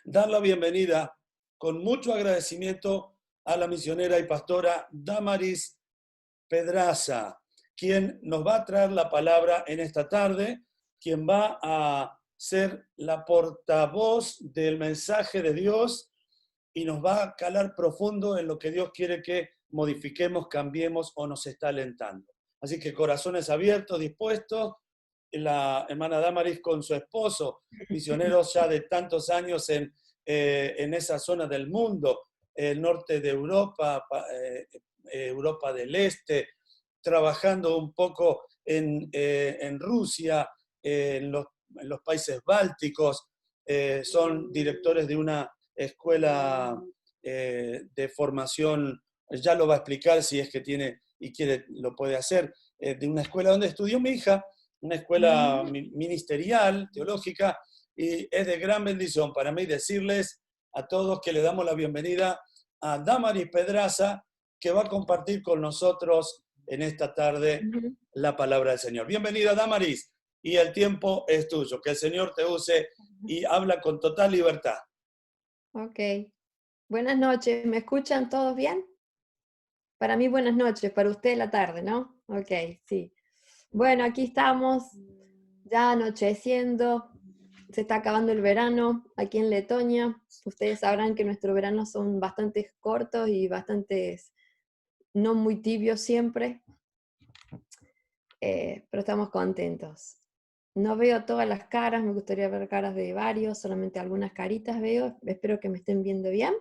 dar la bienvenida con mucho agradecimiento a la misionera y pastora Damaris Pedraza, quien nos va a traer la palabra en esta tarde, quien va a ser la portavoz del mensaje de Dios y nos va a calar profundo en lo que Dios quiere que modifiquemos, cambiemos o nos está alentando. Así que corazones abiertos, dispuestos. La hermana Damaris con su esposo, misioneros ya de tantos años en esa zona del mundo, el norte de Europa, Europa del Este, trabajando un poco en Rusia, en los países bálticos, son directores de una escuela de formación, ya lo va a explicar si es que tiene y quiere, lo puede hacer, de una escuela donde estudió mi hija, una escuela ministerial, teológica, y es de gran bendición para mí decirles a todos que le damos la bienvenida a Damaris Pedraza, que va a compartir con nosotros en esta tarde la palabra del Señor. Bienvenida, Damaris, y el tiempo es tuyo. Que el Señor te use y habla con total libertad. Ok, buenas noches, ¿me escuchan todos bien? Para mí buenas noches, para usted la tarde, ¿no? Ok, sí. Bueno, aquí estamos, ya anocheciendo, se está acabando el verano aquí en Letonia. Ustedes sabrán que nuestros veranos son bastante cortos y bastantes, no muy tibios siempre, pero estamos contentos. No veo todas las caras, me gustaría ver caras de varios, solamente algunas caritas veo, espero que me estén viendo bien.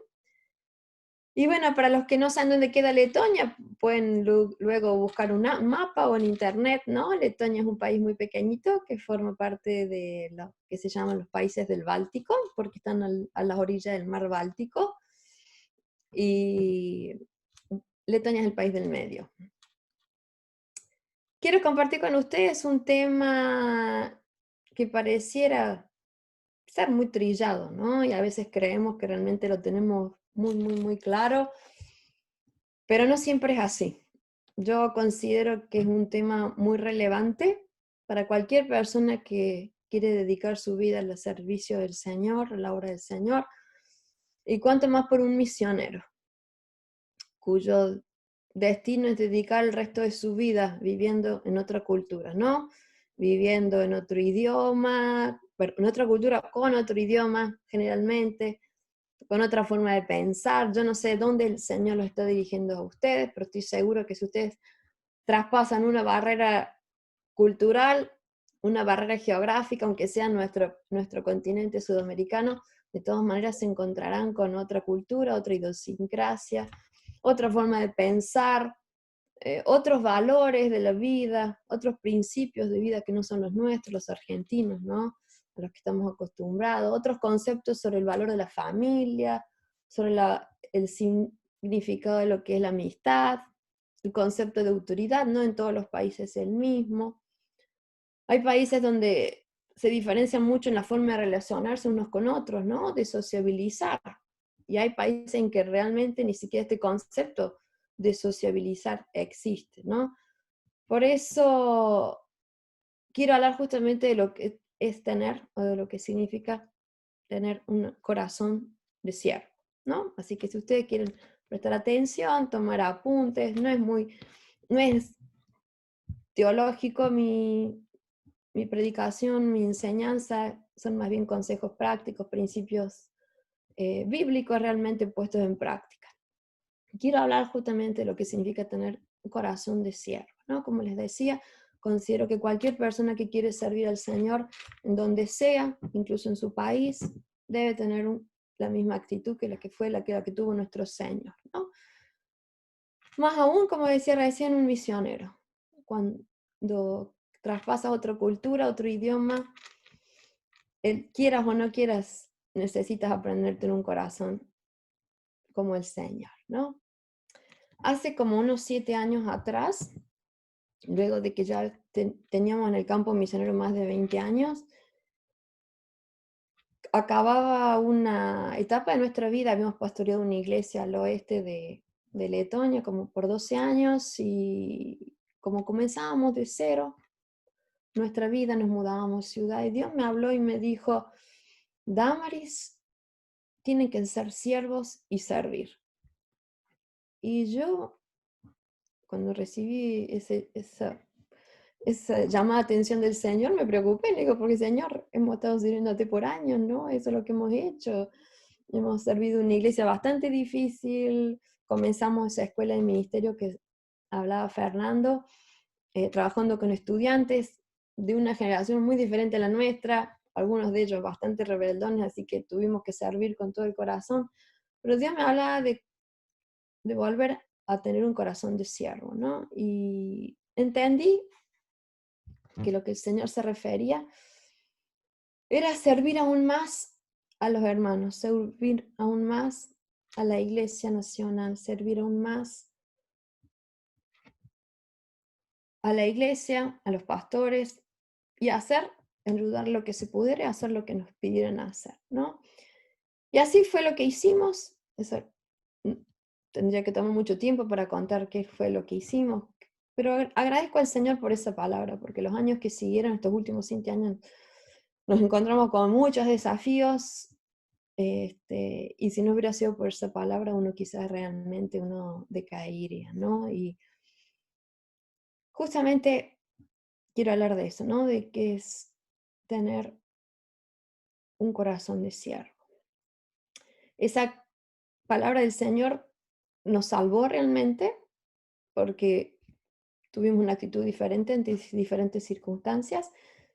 Y bueno, para los que no saben dónde queda Letonia, pueden luego buscar un mapa o en internet, ¿no? Letonia es un país muy pequeñito que forma parte de lo que se llaman los países del Báltico, porque están a las orillas del mar Báltico. Y Letonia es el país del medio. Quiero compartir con ustedes un tema que pareciera ser muy trillado, ¿no? Y a veces creemos que realmente lo tenemos muy claro, pero no siempre es así. Yo considero que es un tema muy relevante para cualquier persona que quiere dedicar su vida al servicio del Señor, a la obra del Señor, y cuanto más por un misionero, cuyo destino es dedicar el resto de su vida viviendo en otra cultura, ¿no? Viviendo en otro idioma, en otra cultura con otro idioma generalmente, con otra forma de pensar. Yo no sé dónde el Señor lo está dirigiendo a ustedes, pero estoy seguro que si ustedes traspasan una barrera cultural, una barrera geográfica, aunque sea nuestro continente sudamericano, de todas maneras se encontrarán con otra cultura, otra idiosincrasia, otra forma de pensar, otros valores de la vida, otros principios de vida que no son los nuestros, los argentinos, ¿no? A los que estamos acostumbrados, otros conceptos sobre el valor de la familia, sobre el significado de lo que es la amistad, el concepto de autoridad, no en todos los países es el mismo. Hay países donde se diferencian mucho en la forma de relacionarse unos con otros, ¿no? De sociabilizar. Y hay países en que realmente ni siquiera este concepto de sociabilizar existe, ¿no? Por eso quiero hablar justamente de lo que es tener, o de lo que significa tener un corazón de siervo, ¿no? Así que si ustedes quieren prestar atención, tomar apuntes, no es teológico mi predicación, mi enseñanza, son más bien consejos prácticos, principios bíblicos realmente puestos en práctica. Quiero hablar justamente de lo que significa tener un corazón de siervo, ¿no? Como les decía, considero que cualquier persona que quiere servir al Señor en donde sea, incluso en su país, debe tener la misma actitud que la que tuvo nuestro Señor, ¿no? Más aún, como decía recién, un misionero. Cuando traspasas otra cultura, otro idioma, quieras o no quieras, necesitas aprender a tener un corazón como el Señor, ¿no? Hace como unos 7 años atrás, luego de que ya teníamos en el campo misionero más de 20 años, acababa una etapa de nuestra vida, habíamos pastoreado una iglesia al oeste de Letonia como por 12 años y como comenzábamos de cero nuestra vida, nos mudábamos ciudad y Dios me habló y me dijo, Damaris, tienen que ser siervos y servir. Y yo, cuando recibí esa llamada de atención del Señor, me preocupé, le digo, porque Señor, hemos estado sirviéndote por años, ¿no? Eso es lo que hemos hecho. Hemos servido en una iglesia bastante difícil, comenzamos esa escuela de ministerio que hablaba Fernando, trabajando con estudiantes de una generación muy diferente a la nuestra, algunos de ellos bastante rebeldones, así que tuvimos que servir con todo el corazón. Pero Dios me hablaba de volver a tener un corazón de siervo, ¿no? Y entendí que lo que el Señor se refería era servir aún más a los hermanos, servir aún más a la Iglesia Nacional, servir aún más a la Iglesia, a los pastores, y ayudar lo que se pudiera, hacer lo que nos pidieran hacer, ¿no? Y así fue lo que hicimos. Eso, tendría que tomar mucho tiempo para contar qué fue lo que hicimos, pero agradezco al Señor por esa palabra, porque los años que siguieron, estos últimos 7 años, nos encontramos con muchos desafíos, y si no hubiera sido por esa palabra, uno quizás realmente decaería, ¿no? Y justamente quiero hablar de eso, ¿no? De qué es tener un corazón de siervo. Esa palabra del Señor nos salvó realmente porque tuvimos una actitud diferente en diferentes circunstancias.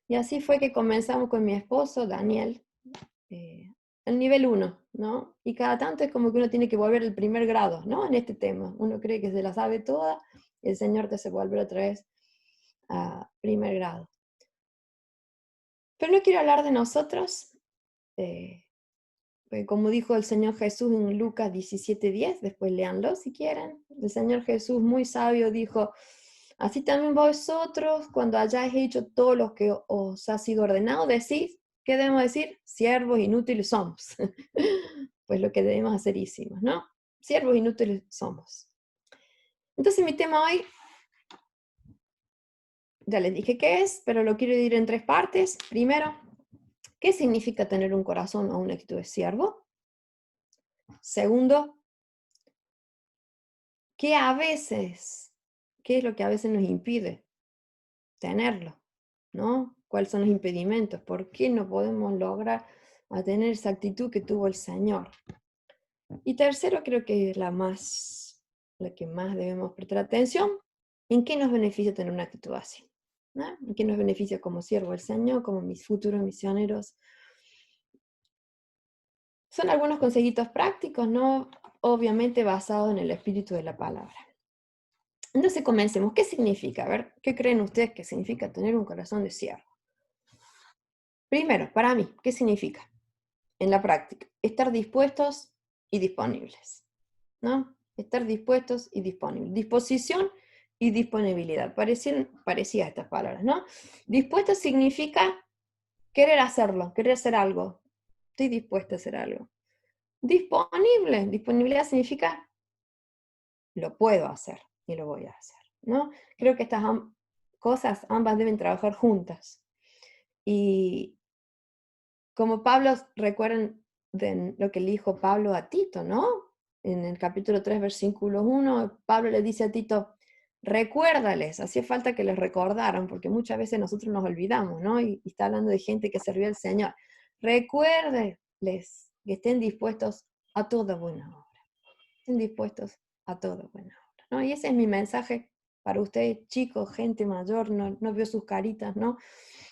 Y así fue que comenzamos con mi esposo, Daniel, el nivel 1, ¿no? Y cada tanto es como que uno tiene que volver al primer grado, ¿no? En este tema. Uno cree que se la sabe toda y el Señor te hace volver otra vez a primer grado. Pero no quiero hablar de nosotros, como dijo el Señor Jesús en Lucas 17:10, después léanlo si quieren. El Señor Jesús, muy sabio, dijo: así también vosotros, cuando hayáis hecho todo lo que os ha sido ordenado, decís, ¿qué debemos decir? Siervos inútiles somos. Pues lo que debemos hacer hicimos, ¿no? Siervos inútiles somos. Entonces mi tema hoy, ya les dije qué es, pero lo quiero dividir en 3 partes. Primero, ¿qué significa tener un corazón o una actitud de siervo? Segundo, ¿qué es lo que a veces nos impide tenerlo? ¿No? ¿Cuáles son los impedimentos? ¿Por qué no podemos lograr a tener esa actitud que tuvo el Señor? Y tercero, creo que es la que más debemos prestar atención, ¿en qué nos beneficia tener una actitud así? ¿No? ¿En qué nos beneficia como siervo del Señor, como mis futuros misioneros? Son algunos consejitos prácticos, ¿no? Obviamente basados en el espíritu de la palabra. Entonces comencemos. ¿Qué significa? A ver, ¿qué creen ustedes que significa tener un corazón de siervo? Primero, para mí, ¿qué significa? En la práctica, estar dispuestos y disponibles, ¿no? Estar dispuestos y disponibles. Disposición y disponibilidad. Parecía estas palabras, ¿no? Dispuesto significa querer hacerlo, querer hacer algo. Estoy dispuesto a hacer algo. Disponibilidad significa lo puedo hacer y lo voy a hacer, ¿no? Creo que estas cosas ambas deben trabajar juntas. Y como Pablo, recuerden de lo que le dijo Pablo a Tito, ¿no? En el capítulo 3, versículo 1, Pablo le dice a Tito, recuérdales, hacía falta que les recordaran, porque muchas veces nosotros nos olvidamos, ¿no? Y está hablando de gente que sirvió al Señor. Recuérdenles que estén dispuestos a toda buena obra. Estén dispuestos a toda buena obra, ¿no? Y ese es mi mensaje para ustedes, chicos, gente mayor, no veo sus caritas, ¿no?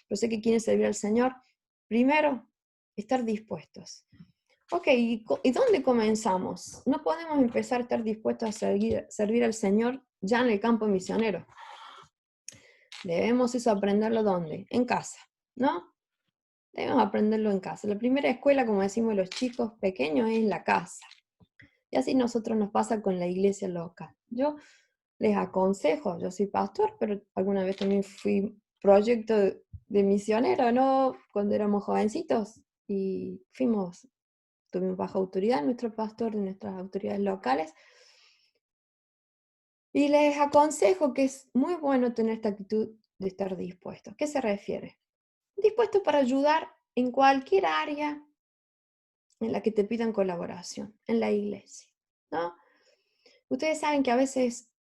Pero sé que quieren servir al Señor. Primero, estar dispuestos. Ok, ¿y dónde comenzamos? No podemos empezar a estar dispuestos a servir al Señor ya en el campo misionero. Debemos eso aprenderlo ¿dónde? En casa, ¿no? Debemos aprenderlo en casa. La primera escuela, como decimos los chicos pequeños, es la casa. Y así nosotros nos pasa con la iglesia local. Yo les aconsejo, yo soy pastor, pero alguna vez también fui proyecto de misionero, ¿no? Cuando éramos jovencitos y tuvimos baja autoridad nuestro pastor, de nuestras autoridades locales. Y les aconsejo que es muy bueno tener esta actitud de estar dispuestos. ¿Qué se refiere? Dispuesto para ayudar en cualquier área en la que te pidan colaboración, en la iglesia, ¿no? Ustedes saben que a veces,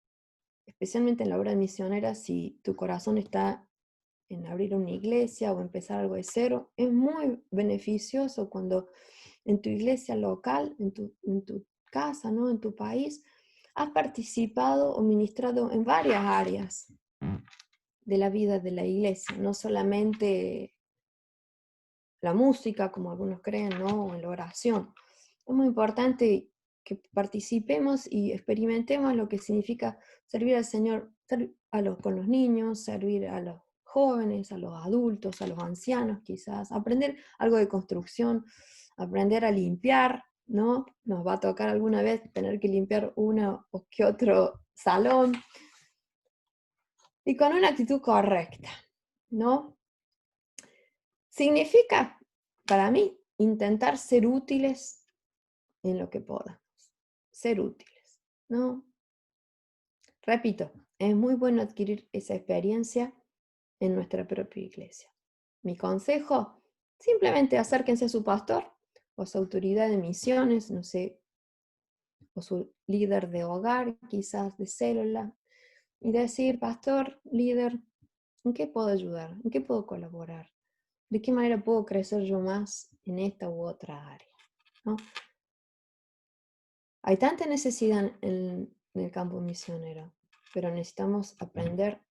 especialmente en la obra misionera, si tu corazón está en abrir una iglesia o empezar algo de cero, es muy beneficioso cuando en tu iglesia local, en tu casa, ¿no? En tu país, has participado o ministrado en varias áreas de la vida de la iglesia, no solamente la música, como algunos creen, ¿no? O en la oración. Es muy importante que participemos y experimentemos lo que significa servir al Señor con los niños, servir a los jóvenes, a los adultos, a los ancianos quizás, aprender algo de construcción, aprender a limpiar, ¿no? Nos va a tocar alguna vez tener que limpiar uno o que otro salón, y con una actitud correcta, ¿no? Significa, para mí, intentar ser útiles en lo que podamos, ser útiles, ¿no? Repito, es muy bueno adquirir esa experiencia en nuestra propia iglesia. Mi consejo, simplemente acérquense a su pastor o a su autoridad de misiones, no sé, o su líder de hogar, quizás de célula, y decir, pastor, líder, ¿en qué puedo ayudar? ¿En qué puedo colaborar? ¿De qué manera puedo crecer yo más en esta u otra área? ¿No? Hay tanta necesidad en el campo misionero, pero necesitamos aprender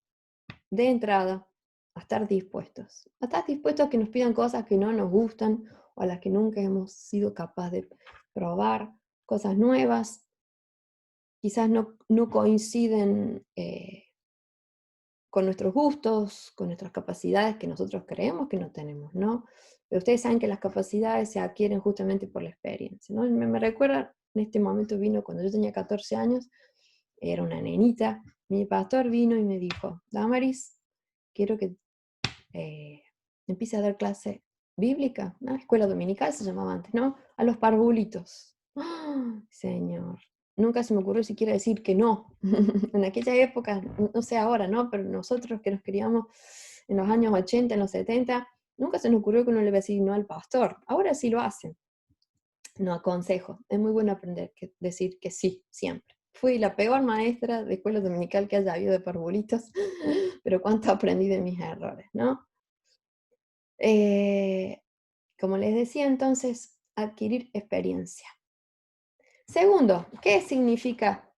de entrada a estar dispuestos. A estar dispuestos a que nos pidan cosas que no nos gustan o a las que nunca hemos sido capaces de probar, cosas nuevas, quizás no coinciden con nuestros gustos, con nuestras capacidades que nosotros creemos que no tenemos, ¿no? Pero ustedes saben que las capacidades se adquieren justamente por la experiencia, ¿no? Me recuerda, en este momento vino cuando yo tenía 14 años, era una nenita, mi pastor vino y me dijo, Damaris, quiero que empiece a dar clase bíblica, una escuela dominical se llamaba antes, ¿no? A los parvulitos. ¡Ah, Señor! Nunca se me ocurrió siquiera decir que no. En aquella época, no sé ahora, ¿no? Pero nosotros que nos criamos en los años 80, en los 70, nunca se nos ocurrió que uno le iba a decir no al pastor. Ahora sí lo hacen. No aconsejo. Es muy bueno aprender que decir que sí, siempre. Fui la peor maestra de escuela dominical que haya habido de parvulitos, pero cuánto aprendí de mis errores, ¿no? Como les decía entonces, adquirir experiencia. Segundo, ¿qué significa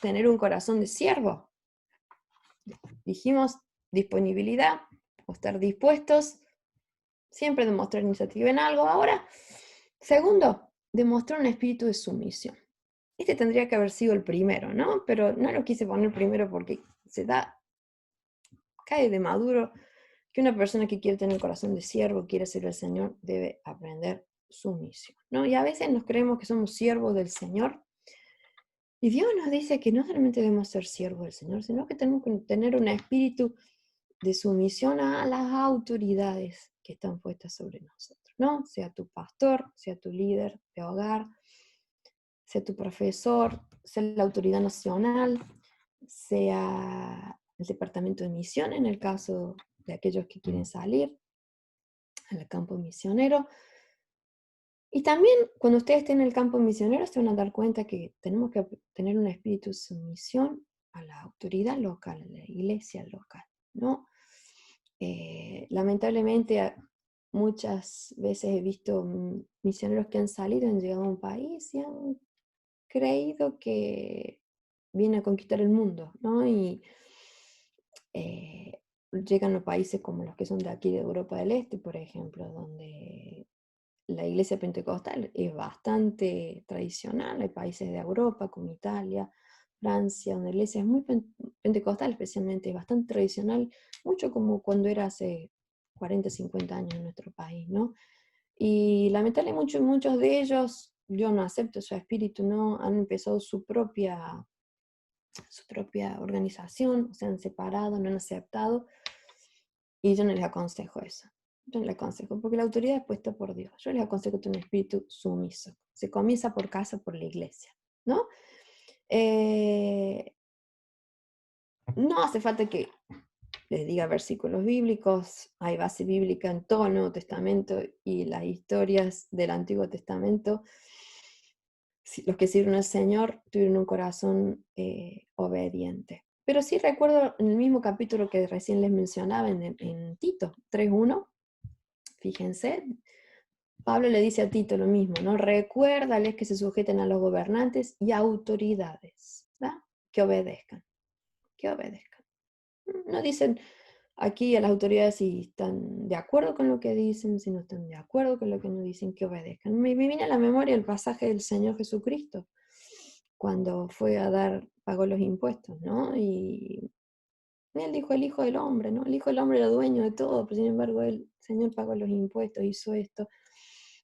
tener un corazón de siervo? Dijimos disponibilidad o estar dispuestos, siempre demostrar iniciativa en algo. Ahora, segundo, demostrar un espíritu de sumisión. Este tendría que haber sido el primero, ¿no? Pero no lo quise poner primero porque cae de maduro que una persona que quiere tener un corazón de siervo, quiere servir al Señor, debe aprender sumisión, ¿no? Y a veces nos creemos que somos siervos del Señor, y Dios nos dice que no solamente debemos ser siervos del Señor, sino que tenemos que tener un espíritu de sumisión a las autoridades que están puestas sobre nosotros, ¿no? Sea tu pastor, sea tu líder de hogar, sea tu profesor, sea la autoridad nacional, sea el departamento de misión en el caso de aquellos que quieren salir al campo misionero. Y también cuando ustedes estén en el campo misionero se van a dar cuenta que tenemos que tener un espíritu de sumisión a la autoridad local, a la iglesia local, ¿no? Lamentablemente muchas veces he visto misioneros que han salido, han llegado a un país y han creído que viene a conquistar el mundo, ¿no? Y llegan a países como los que son de aquí de Europa del Este, por ejemplo, donde la iglesia pentecostal es bastante tradicional. Hay países de Europa como Italia, Francia, donde la iglesia es muy pentecostal, especialmente, bastante tradicional, mucho como cuando era hace 40, 50 años en nuestro país, ¿no? Y lamentablemente muchos de ellos, yo no acepto su espíritu, ¿no? Han empezado su propia organización, se han separado, no han aceptado, y yo no les aconsejo eso. Yo no les aconsejo, porque la autoridad es puesta por Dios. Yo les aconsejo tener un espíritu sumiso. Se comienza por casa, por la iglesia, ¿no? No hace falta que les diga versículos bíblicos, hay base bíblica en todo el Nuevo Testamento y las historias del Antiguo Testamento. Los que sirven al Señor tuvieron un corazón obediente. Pero sí recuerdo en el mismo capítulo que recién les mencionaba, en Tito 3:1, fíjense, Pablo le dice a Tito lo mismo, ¿no? Recuérdales que se sujeten a los gobernantes y autoridades, ¿verdad? Que obedezcan, que obedezcan. No dicen aquí a las autoridades si están de acuerdo con lo que dicen, si no están de acuerdo con lo que no dicen, que obedezcan. Me viene a la memoria el pasaje del Señor Jesucristo, cuando fue a pagó los impuestos, ¿no? Y él dijo el Hijo del Hombre, ¿no? El Hijo del Hombre era dueño de todo, pero sin embargo el Señor pagó los impuestos, hizo esto,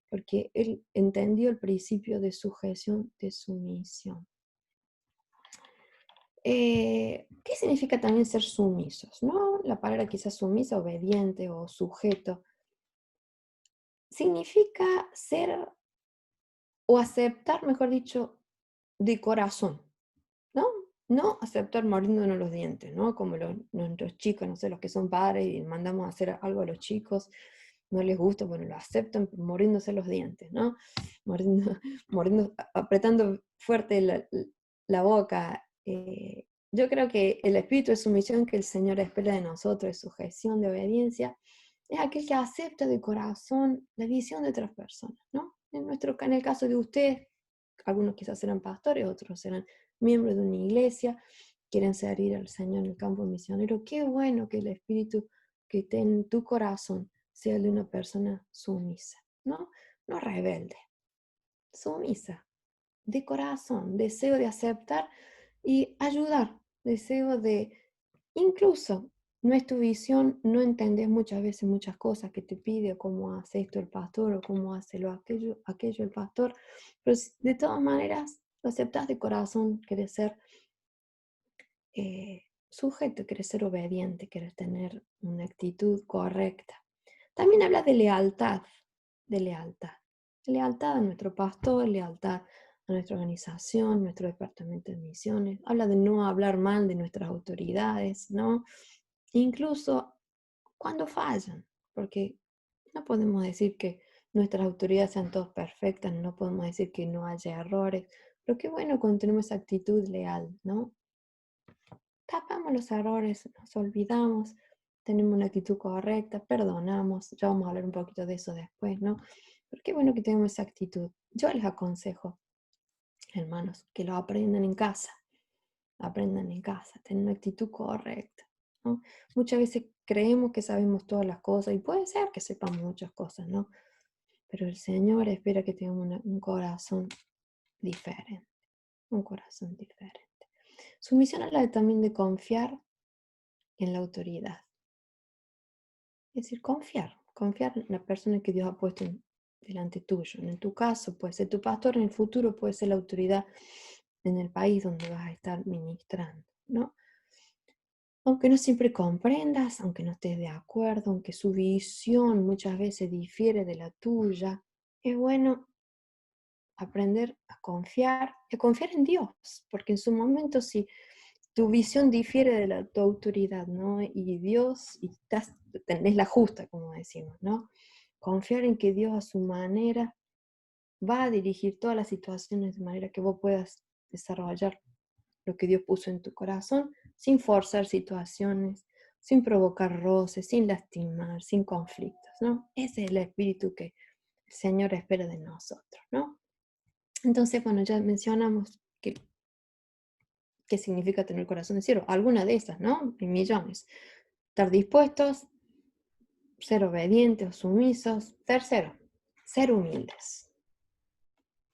porque él entendió el principio de sujeción, de sumisión. ¿Qué significa también ser sumisos? ¿No? La palabra quizás sumisa, obediente o sujeto, significa ser o aceptar, mejor dicho, de corazón, ¿no? No aceptar mordiéndonos los dientes, ¿no? Como nuestros chicos, no sé, los que son padres y mandamos a hacer algo a los chicos, no les gusta, bueno, lo aceptan mordiéndose los dientes, ¿no? Apretando fuerte la boca. Yo creo que el espíritu de sumisión que el Señor espera de nosotros, de sujeción, de obediencia, es aquel que acepta de corazón la visión de otras personas, ¿no? En el caso de ustedes, algunos quizás serán pastores, otros serán miembros de una iglesia, quieren servir al Señor en el campo misionero. Qué bueno que el espíritu que esté en tu corazón sea el de una persona sumisa, ¿no? No rebelde, sumisa, de corazón, deseo de aceptar y ayudar, deseo de, incluso, no es tu visión, no entendés muchas veces muchas cosas que te pide, o cómo hace esto el pastor, o cómo hace aquello el pastor, pero de todas maneras lo aceptás de corazón, querés ser sujeto, querés ser obediente, querés tener una actitud correcta. También habla de lealtad, de lealtad. Lealtad a nuestro pastor, lealtad a nuestra organización, nuestro departamento de misiones. Habla de no hablar mal de nuestras autoridades, ¿no? Incluso cuando fallan, porque no podemos decir que nuestras autoridades sean todas perfectas, no podemos decir que no haya errores, pero qué bueno cuando tenemos esa actitud leal, ¿no? Tapamos los errores, nos olvidamos, tenemos una actitud correcta, perdonamos, ya vamos a hablar un poquito de eso después, ¿no? Pero qué bueno que tengamos esa actitud. Yo les aconsejo, hermanos, que lo aprendan en casa, tener una actitud correcta, ¿no? Muchas veces creemos que sabemos todas las cosas, y puede ser que sepamos muchas cosas, ¿no? Pero el Señor espera que tengamos un corazón diferente, un corazón diferente. Sumisión habla también de confiar en la autoridad. Es decir, confiar en la persona que Dios ha puesto delante tuyo. En tu caso puede ser tu pastor, en el futuro puede ser la autoridad en el país donde vas a estar ministrando, ¿no? Aunque no siempre comprendas, aunque no estés de acuerdo, aunque su visión muchas veces difiere de la tuya, es bueno aprender a confiar en Dios, porque en su momento si tu visión difiere de tu autoridad, ¿no? Y Dios, y tenés la justa, como decimos, ¿no? Confiar en que Dios a su manera va a dirigir todas las situaciones de manera que vos puedas desarrollar lo que Dios puso en tu corazón, sin forzar situaciones, sin provocar roces, sin lastimar, sin conflictos, ¿no? Ese es el espíritu que el Señor espera de nosotros, ¿no? Entonces, bueno, ya mencionamos qué significa tener corazón de siervo. Alguna de esas, ¿no? Hay millones. Estar dispuestos, ser obedientes o sumisos. Tercero, ser humildes.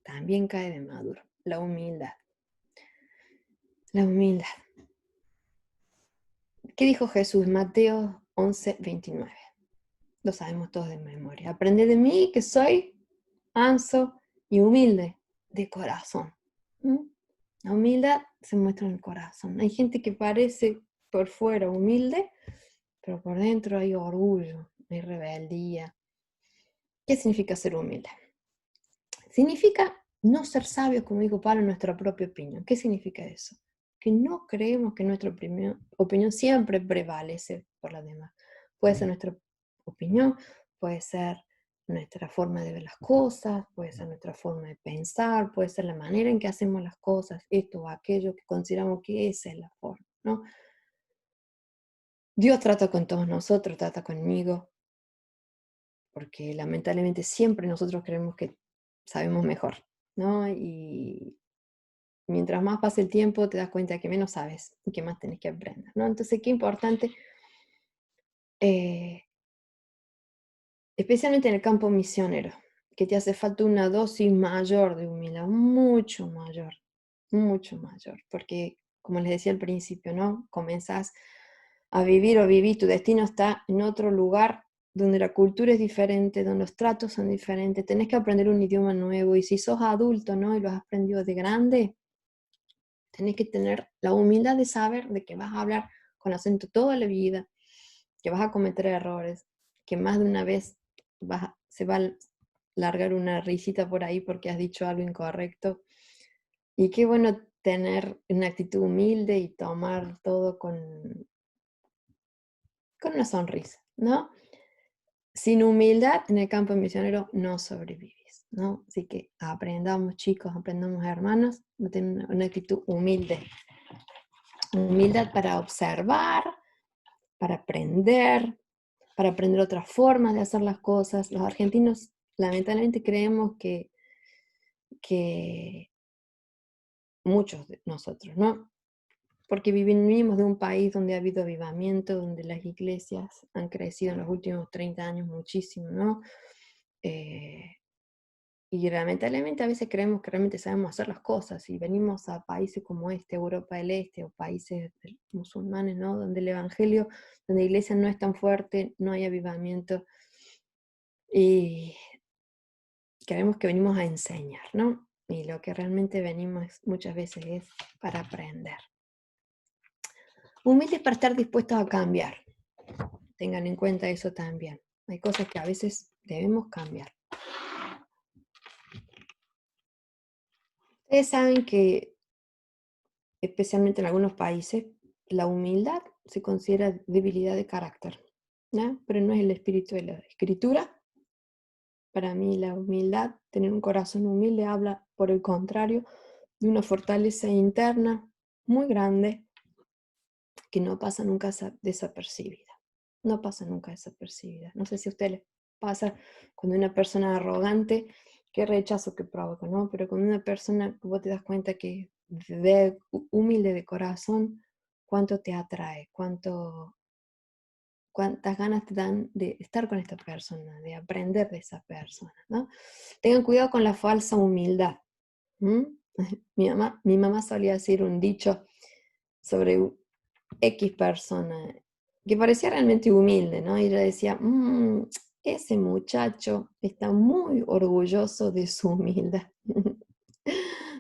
También cae de maduro. La humildad. La humildad. ¿Qué dijo Jesús? Mateo 11:29. Lo sabemos todos de memoria. Aprended de mí que soy manso y humilde de corazón. ¿Mm? La humildad se muestra en el corazón. Hay gente que parece por fuera humilde, pero por dentro hay orgullo, hay rebeldía. ¿Qué significa ser humilde? Significa no ser sabios, como dijo Pablo, en nuestra propia opinión. ¿Qué significa eso? que no creemos que nuestra opinión siempre prevalece por la demás. Puede ser nuestra opinión, puede ser nuestra forma de ver las cosas, puede ser nuestra forma de pensar, puede ser la manera en que hacemos las cosas, esto o aquello que consideramos que esa es la forma, ¿no? Dios trata con todos nosotros, trata conmigo, porque lamentablemente siempre nosotros creemos que sabemos mejor, ¿no? Y mientras más pasa el tiempo, te das cuenta que menos sabes y que más tenés que aprender, ¿no? Entonces, qué importante, eh, especialmente en el campo misionero, que te hace falta una dosis mayor de humildad, mucho mayor, porque como les decía al principio, ¿no? Comenzás a vivir o vivir, tu destino está en otro lugar donde la cultura es diferente, donde los tratos son diferentes, tenés que aprender un idioma nuevo, y si sos adulto, ¿no? Y lo has aprendido de grande, tenés que tener la humildad de saber de que vas a hablar con acento toda la vida, que vas a cometer errores, que más de una vez se va a largar una risita por ahí porque has dicho algo incorrecto. Y qué bueno tener una actitud humilde y tomar todo con una sonrisa, ¿no? Sin humildad en el campo misionero no sobrevives, ¿no? Así que aprendamos, chicos, aprendamos, hermanos, a tener una actitud humilde. Humildad para observar, para aprender otras formas de hacer las cosas. Los argentinos lamentablemente creemos que muchos de nosotros, ¿no? Porque vivimos de un país donde ha habido avivamiento, donde las iglesias han crecido en los últimos 30 años muchísimo, ¿no? Y lamentablemente a veces creemos que realmente sabemos hacer las cosas y venimos a países como Europa del Este o países musulmanes, ¿no? Donde el evangelio, donde la iglesia no es tan fuerte, no hay avivamiento y creemos que venimos a enseñar, ¿no? Y lo que realmente venimos muchas veces es para aprender. Humildes para estar dispuestos a cambiar. Tengan en cuenta eso también. Hay cosas que a veces debemos cambiar. Ustedes saben que, especialmente en algunos países, la humildad se considera debilidad de carácter, ¿no? Pero no es el espíritu de la escritura. Para mí la humildad, tener un corazón humilde, habla, por el contrario, de una fortaleza interna muy grande que no pasa nunca desapercibida. No pasa nunca desapercibida. No sé si a usted les pasa cuando una persona arrogante, qué rechazo que provoca, ¿no? Pero cuando una persona, vos te das cuenta que humilde de corazón, cuánto te atrae, cuántas ganas te dan de estar con esta persona, de aprender de esa persona, ¿no? Tengan cuidado con la falsa humildad. ¿Mm? Mi mamá solía decir un dicho sobre X persona, que parecía realmente humilde, ¿no? Y ella decía, ese muchacho está muy orgulloso de su humildad.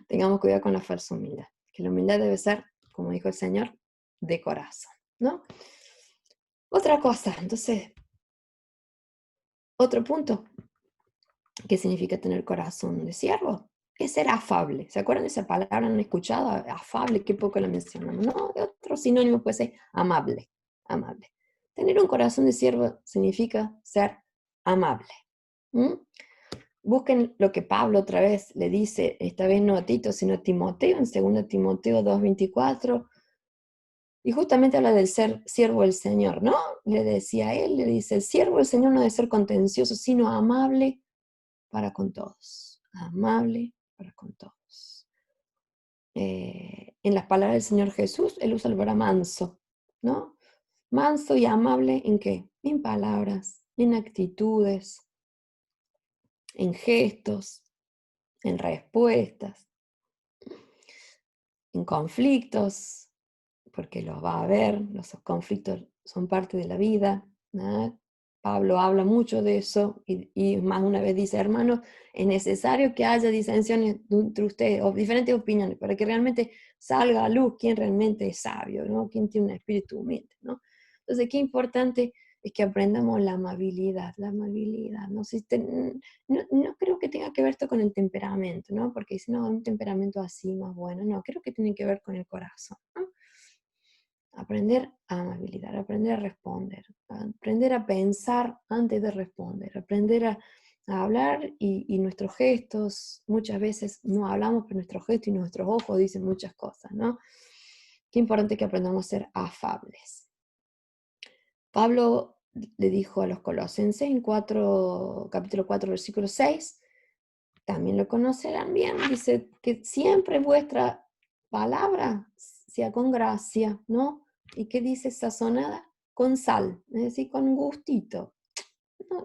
Tengamos cuidado con la falsa humildad, que la humildad debe ser, como dijo el Señor, de corazón, ¿no? Otra cosa, entonces, otro punto, ¿qué significa tener corazón de siervo? Es ser afable. ¿Se acuerdan de esa palabra? ¿Han escuchado? Afable, qué poco la mencionamos. No, otro sinónimo puede ser amable. Amable. Tener un corazón de siervo significa ser amable. ¿Mm? Busquen lo que Pablo otra vez le dice, esta vez no a Tito, sino a Timoteo, en 2 Timoteo 2:24, y justamente habla del ser siervo del Señor, ¿no? Le decía a él, le dice, el siervo del Señor no debe ser contencioso, sino amable para con todos. Amable para con todos. En las palabras del Señor Jesús, él usa el verbo manso, ¿no? Manso y amable, ¿en qué? En palabras, en actitudes, en gestos, en respuestas, en conflictos, porque los va a haber, los conflictos son parte de la vida, ¿no? Pablo habla mucho de eso y más una vez dice, hermanos, es necesario que haya disensiones entre ustedes o diferentes opiniones para que realmente salga a luz quién realmente es sabio, ¿no? Quién tiene un espíritu humilde, ¿no? Entonces, qué importante es que aprendamos la amabilidad, ¿no? No creo que tenga que ver esto con el temperamento, ¿no? Porque si no, un temperamento así más bueno, no, creo que tiene que ver con el corazón, ¿no? Aprender a amabilidad, aprender a responder, aprender a pensar antes de responder, aprender a hablar y nuestros gestos, muchas veces no hablamos, pero nuestros gestos y nuestros ojos dicen muchas cosas, ¿no? Qué importante que aprendamos a ser afables. Pablo le dijo a los colosenses en capítulo 4, versículo 6, también lo conocerán bien, dice que siempre vuestra palabra sea con gracia, ¿no? ¿Y qué dice sazonada? Con sal, es decir, con gustito,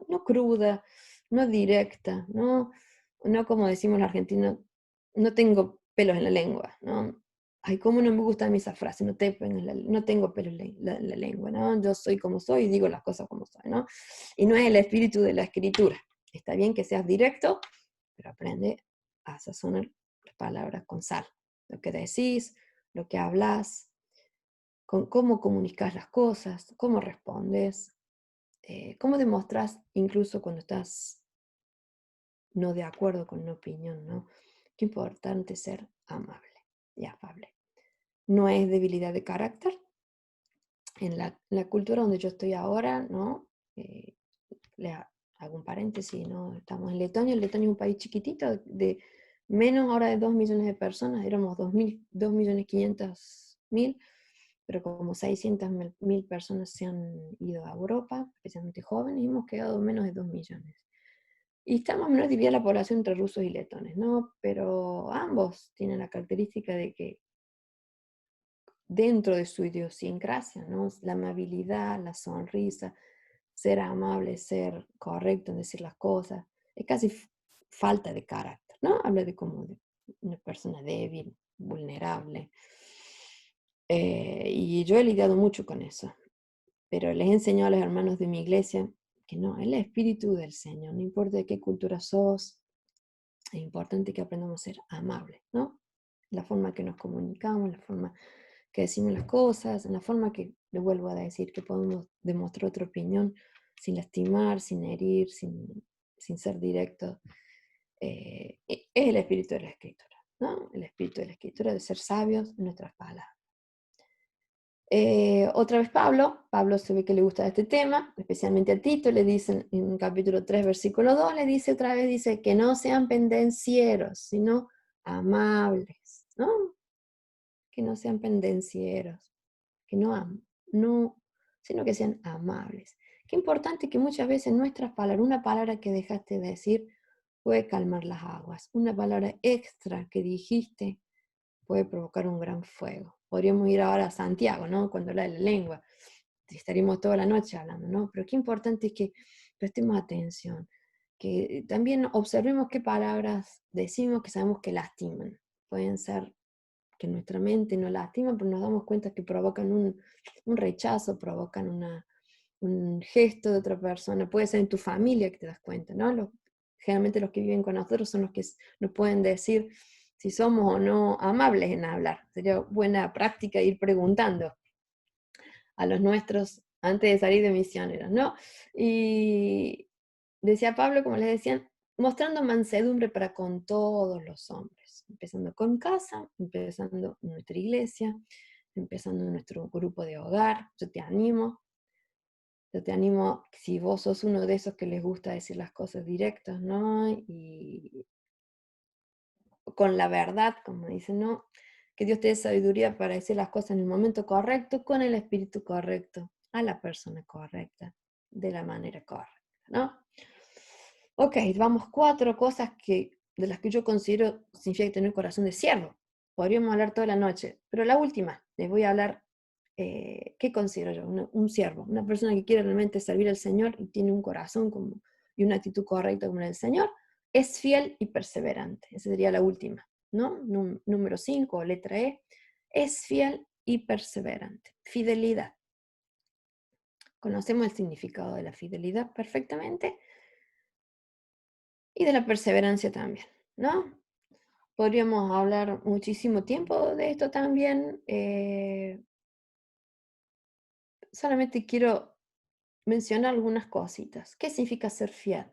no cruda, no directa, no como decimos los argentinos, no tengo pelos en la lengua, ¿no? Ay, cómo no me gusta a mí esa frase, no tengo pelos en la lengua, ¿no? Yo soy como soy y digo las cosas como soy, ¿no? Y no es el espíritu de la escritura. Está bien que seas directo, pero aprende a sazonar las palabras con sal. Lo que decís, lo que hablas, con cómo comunicas las cosas, cómo respondes, cómo demostrás incluso cuando estás no de acuerdo con una opinión, ¿no? Qué importante ser amable y afable. No es debilidad de carácter. En la cultura donde yo estoy ahora, ¿no? Le hago un paréntesis, ¿no? Estamos en Letonia. Letonia es un país chiquitito, de menos ahora de 2 millones de personas, éramos 2.500.000, pero como 600.000 personas se han ido a Europa, especialmente jóvenes, y hemos quedado menos de 2 millones. Y está más o menos dividida la población entre rusos y letones, ¿no? Pero ambos tienen la característica de que dentro de su idiosincrasia, ¿no? La amabilidad, la sonrisa, ser amable, ser correcto en decir las cosas, es casi falta de carácter, ¿no? Habla de como de una persona débil, vulnerable. Y yo he lidiado mucho con eso, pero les enseño a los hermanos de mi iglesia que no, es el espíritu del Señor, no importa de qué cultura sos, es importante que aprendamos a ser amables, ¿no? La forma que nos comunicamos, la forma que decimos las cosas, en la forma que, le vuelvo a decir, que podemos demostrar otra opinión sin lastimar, sin herir, sin ser directo. Es el espíritu de la escritura, ¿no? El espíritu de la escritura de ser sabios en nuestras palabras. Otra vez Pablo se ve que le gusta este tema, especialmente a Tito, le dicen en capítulo 3, versículo 2, le dice otra vez, dice que no sean pendencieros, sino amables, ¿no? Que no sean pendencieros, que no, sino que sean amables. Qué importante que muchas veces nuestras palabras, una palabra que dejaste de decir puede calmar las aguas, una palabra extra que dijiste puede provocar un gran fuego. Podríamos ir ahora a Santiago, ¿no? Cuando habla de la lengua, estaríamos toda la noche hablando, ¿no? Pero qué importante es que prestemos atención, que también observemos qué palabras decimos que sabemos que lastiman. Pueden ser que nuestra mente no lastima, pero nos damos cuenta que provocan un rechazo, provocan un gesto de otra persona. Puede ser en tu familia que te das cuenta, ¿no? Generalmente los que viven con nosotros son los que nos pueden decir si somos o no amables en hablar. Sería buena práctica ir preguntando a los nuestros antes de salir de misioneros, ¿no? Y decía Pablo, como les decían, mostrando mansedumbre para con todos los hombres, empezando con casa, empezando en nuestra iglesia, empezando en nuestro grupo de hogar. Yo te animo, si vos sos uno de esos que les gusta decir las cosas directas, ¿no? Y con la verdad, como dicen, ¿no? Que Dios te dé sabiduría para decir las cosas en el momento correcto, con el espíritu correcto, a la persona correcta, de la manera correcta, ¿no? Ok, vamos, 4 cosas de las que yo considero significa tener corazón de siervo. Podríamos hablar toda la noche, pero la última, les voy a hablar, ¿qué considero yo? Un siervo, una persona que quiere realmente servir al Señor y tiene un corazón y una actitud correcta como la del Señor, es fiel y perseverante. Esa sería la última, ¿no? Número 5, letra E, es fiel y perseverante. Fidelidad. Conocemos el significado de la fidelidad perfectamente y de la perseverancia también, ¿no? Podríamos hablar muchísimo tiempo de esto también. Solamente quiero mencionar algunas cositas. ¿Qué significa ser fiel?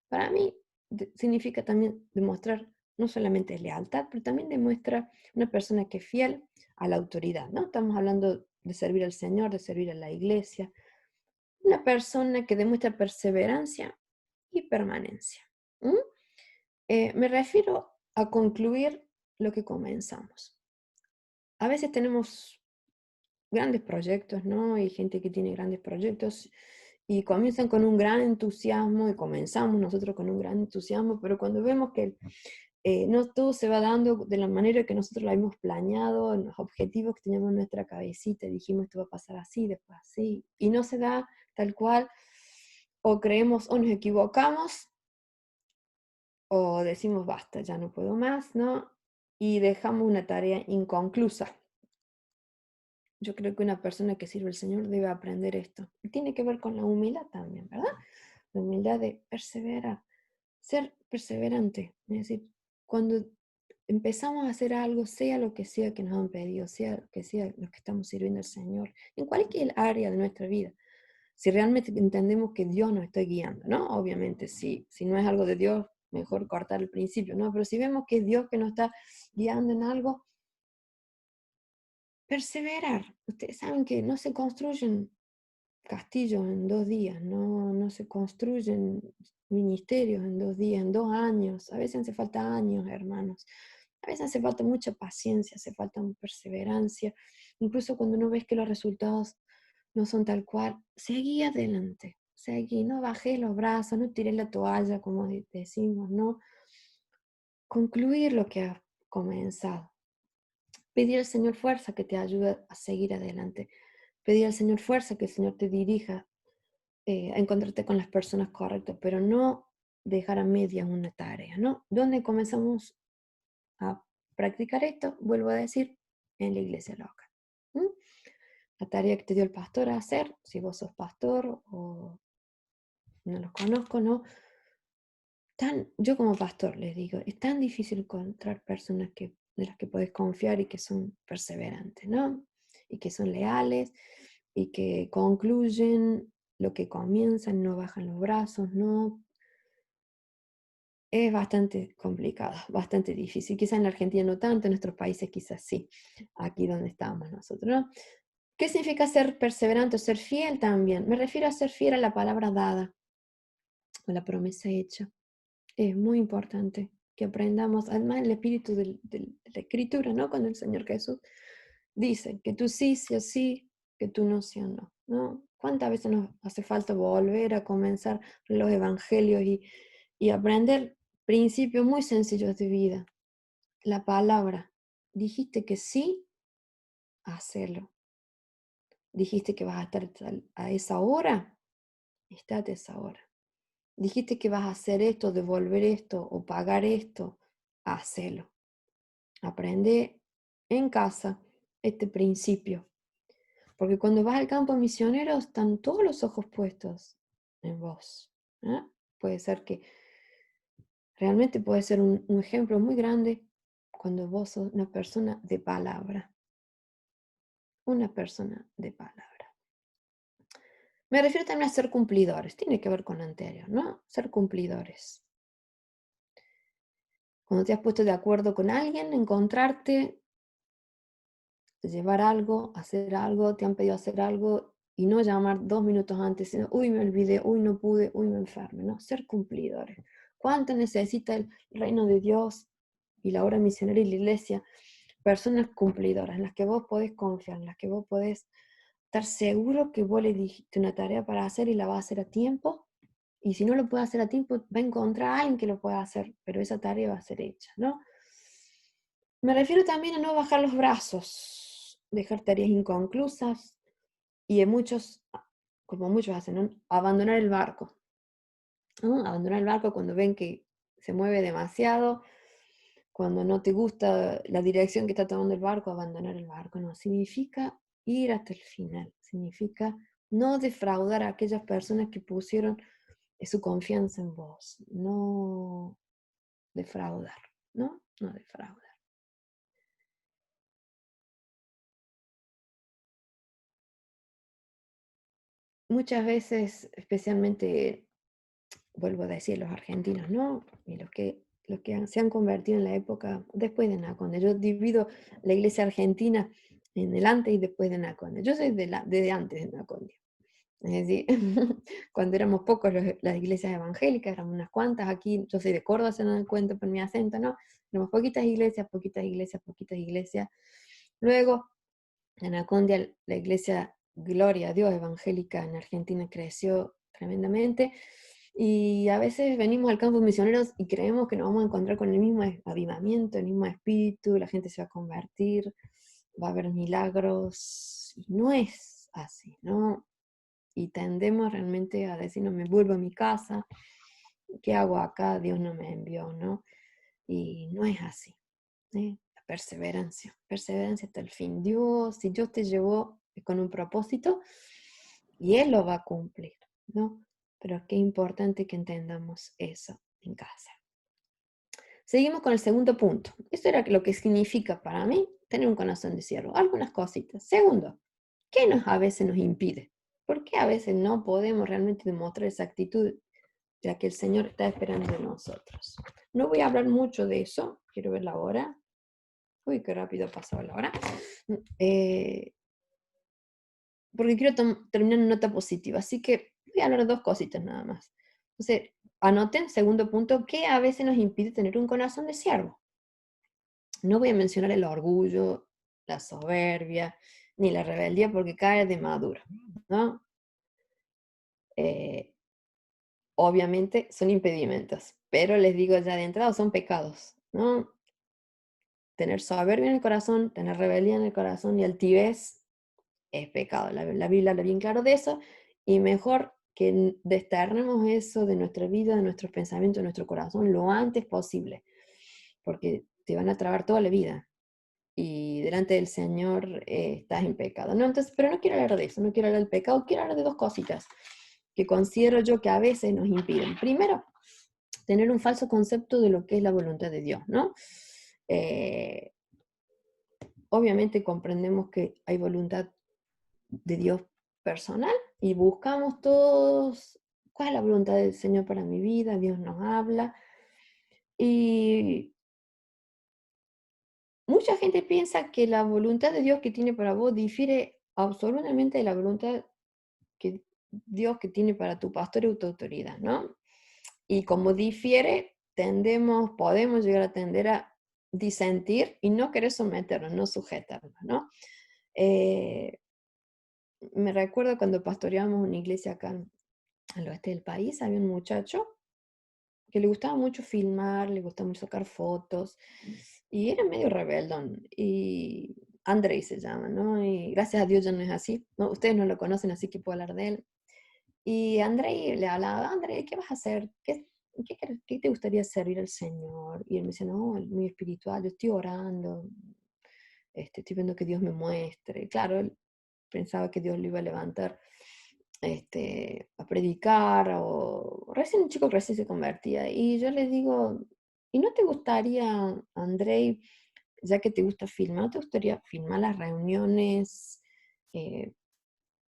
Para mí significa también demostrar no solamente lealtad, pero también demuestra una persona que es fiel a la autoridad, ¿no? Estamos hablando de servir al Señor, de servir a la iglesia. Una persona que demuestra perseverancia y permanencia. ¿Mm? Me refiero a concluir lo que comenzamos. A veces tenemos grandes proyectos, ¿no? Hay gente que tiene grandes proyectos y comienzan con un gran entusiasmo y comenzamos nosotros con un gran entusiasmo, pero cuando vemos que no todo se va dando de la manera que nosotros lo habíamos planeado, en los objetivos que teníamos en nuestra cabecita, dijimos esto va a pasar así, después así, y no se da tal cual, o creemos o nos equivocamos, o decimos basta, ya no puedo más, ¿no? Y dejamos una tarea inconclusa. Yo creo que una persona que sirve al Señor debe aprender esto. Y tiene que ver con la humildad también, ¿verdad? La humildad de perseverar, ser perseverante. Es decir, cuando empezamos a hacer algo, sea lo que sea que nos han pedido, sea lo que sea lo que estamos sirviendo al Señor, en cualquier área de nuestra vida, si realmente entendemos que Dios nos está guiando, ¿no? Obviamente, si no es algo de Dios, mejor cortar el principio, ¿no? Pero si vemos que es Dios que nos está guiando en algo, perseverar. Ustedes saben que no se construyen castillos en 2 días, no se construyen ministerios en 2 días, en 2 años. A veces hace falta años, hermanos. A veces hace falta mucha paciencia, hace falta perseverancia. Incluso cuando no ves que los resultados no son tal cual, seguí adelante. Seguí, no bajé los brazos, no tiré la toalla, como decimos, no. Concluir lo que has comenzado. Pedir al Señor fuerza que te ayude a seguir adelante. Pedir al Señor fuerza que el Señor te dirija a encontrarte con las personas correctas, pero no dejar a medias una tarea, ¿no? ¿Dónde comenzamos a practicar esto? Vuelvo a decir, en la iglesia local. ¿Mm? La tarea que te dio el pastor a hacer, si vos sos pastor o no los conozco, ¿no? Yo como pastor les digo, es tan difícil encontrar personas de las que podés confiar y que son perseverantes, ¿no? Y que son leales y que concluyen lo que comienzan, no bajan los brazos, ¿no? Es bastante complicado, bastante difícil. Quizás en la Argentina no tanto, en nuestros países quizás sí, aquí donde estamos nosotros, ¿no? ¿Qué significa ser perseverante o ser fiel también? Me refiero a ser fiel a la palabra dada, a la promesa hecha. Es muy importante que aprendamos, además el espíritu de la escritura, ¿no? Cuando el Señor Jesús dice que tú sí sea sí, que tú no sea no, ¿no? ¿Cuántas veces nos hace falta volver a comenzar los evangelios y aprender principios muy sencillos de vida? La palabra, dijiste que sí, hacelo. Dijiste que vas a estar a esa hora, estate a esa hora. Dijiste que vas a hacer esto, devolver esto o pagar esto, hacelo. Aprende en casa este principio. Porque cuando vas al campo misionero están todos los ojos puestos en vos. ¿Eh? Puede ser que realmente puede ser un ejemplo muy grande cuando vos sos una persona de palabra. Una persona de palabra. Me refiero también a ser cumplidores. Tiene que ver con lo anterior, ¿no? Ser cumplidores. Cuando te has puesto de acuerdo con alguien, encontrarte, llevar algo, hacer algo, te han pedido hacer algo y no llamar 2 minutos antes, sino, uy, me olvidé, uy, no pude, uy, me enferme, ¿no? Ser cumplidores. ¿Cuánto necesita el reino de Dios y la obra misionera y la iglesia? Personas cumplidoras, en las que vos podés confiar, en las que vos podés estar seguro que vos le dijiste una tarea para hacer y la va a hacer a tiempo. Y si no lo puede hacer a tiempo, va a encontrar a alguien que lo pueda hacer, pero esa tarea va a ser hecha, ¿no? Me refiero también a no bajar los brazos, dejar tareas inconclusas y en muchos, como muchos hacen, ¿no? Abandonar el barco, ¿no? Abandonar el barco cuando ven que se mueve demasiado, cuando no te gusta la dirección que está tomando el barco, abandonar el barco, no, significa ir hasta el final, significa no defraudar a aquellas personas que pusieron su confianza en vos, no defraudar, ¿no? No defraudar. Muchas veces, especialmente, vuelvo a decir, los argentinos, ¿no? Y se han convertido en la época después de nada, cuando yo divido la iglesia argentina en el antes y después de Anacondia. Yo soy desde antes de Anacondia. Es decir, cuando éramos pocos las iglesias evangélicas, éramos unas cuantas, aquí yo soy de Córdoba, se dan cuenta por mi acento, ¿no? Éramos poquitas iglesias, poquitas iglesias, poquitas iglesias. Luego, en Anacondia, la iglesia, gloria a Dios, evangélica en Argentina creció tremendamente, y a veces venimos al campo misioneros y creemos que nos vamos a encontrar con el mismo avivamiento, el mismo espíritu, la gente se va a convertir, va a haber milagros, y no es así, ¿no? Y tendemos realmente a decir, no, me vuelvo a mi casa, ¿qué hago acá? Dios no me envió, ¿no? Y no es así, ¿eh? La perseverancia, perseverancia hasta el fin. Dios, si Dios te llevó es con un propósito, y Él lo va a cumplir, ¿no? Pero qué importante que entendamos eso en casa. Seguimos con el segundo punto. Esto era lo que significa para mí tener un corazón de siervo. Algunas cositas. Segundo, ¿qué a veces nos impide? ¿Por qué a veces no podemos realmente demostrar esa actitud de la que el Señor está esperando de nosotros? No voy a hablar mucho de eso. Quiero ver la hora. Uy, qué rápido pasó la hora. Porque quiero terminar en nota positiva. Así que voy a hablar de dos cositas nada más. Entonces, anoten, segundo punto, ¿qué a veces nos impide tener un corazón de siervo? No voy a mencionar el orgullo, la soberbia, ni la rebeldía, porque cae de maduro, ¿no? Obviamente son impedimentos, pero les digo ya de entrada, son pecados, ¿no? Tener soberbia en el corazón, tener rebeldía en el corazón y altivez es pecado. La Biblia habla bien claro de eso, y mejor que desterremos eso de nuestra vida, de nuestros pensamientos, de nuestro corazón lo antes posible, porque te van a trabar toda la vida, y delante del Señor estás en pecado, ¿no? Entonces, pero no quiero hablar de eso, no quiero hablar del pecado, quiero hablar de dos cositas que considero yo que a veces nos impiden. Primero, tener un falso concepto de lo que es la voluntad de Dios, ¿no? Obviamente comprendemos que hay voluntad de Dios personal y buscamos todos cuál es la voluntad del Señor para mi vida. Dios nos habla y mucha gente piensa que la voluntad de Dios que tiene para vos difiere absolutamente de la voluntad que Dios que tiene para tu pastor y tu autoridad, ¿no? Y como difiere, podemos llegar a tender a disentir y no querer someternos, no sujetarnos, ¿no? Me recuerdo cuando pastoreábamos una iglesia acá al oeste del país, había un muchacho que le gustaba mucho filmar, le gustaba mucho sacar fotos, y era medio rebeldón, y Andrei se llama, ¿no? Y gracias a Dios ya no es así, ¿no? Ustedes no lo conocen, así que puedo hablar de él. Y Andrei le hablaba, Andrei, ¿qué vas a hacer? ¿Qué te gustaría servir al Señor? Y él me decía, no, muy espiritual, yo estoy orando, estoy viendo que Dios me muestre. Claro, él pensaba que Dios lo iba a levantar a predicar, o recién un chico que recién se convertía. Y yo le digo, ¿y no te gustaría, Andrei, ya que te gusta filmar, no te gustaría filmar las reuniones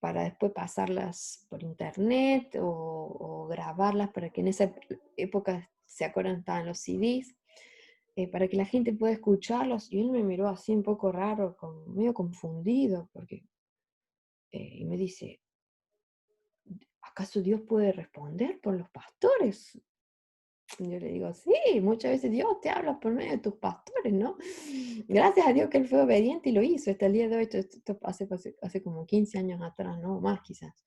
para después pasarlas por internet, o grabarlas para que en esa época, se acuerdan, estaban los CDs, para que la gente pueda escucharlos? Y él me miró así un poco raro, medio confundido, porque, y me dice, ¿acaso Dios puede responder por los pastores? Y yo le digo, sí, muchas veces Dios te habla por medio de tus pastores, ¿no? Gracias a Dios que él fue obediente y lo hizo. Hasta el día de hoy, esto hace como 15 años atrás, ¿no? Más quizás.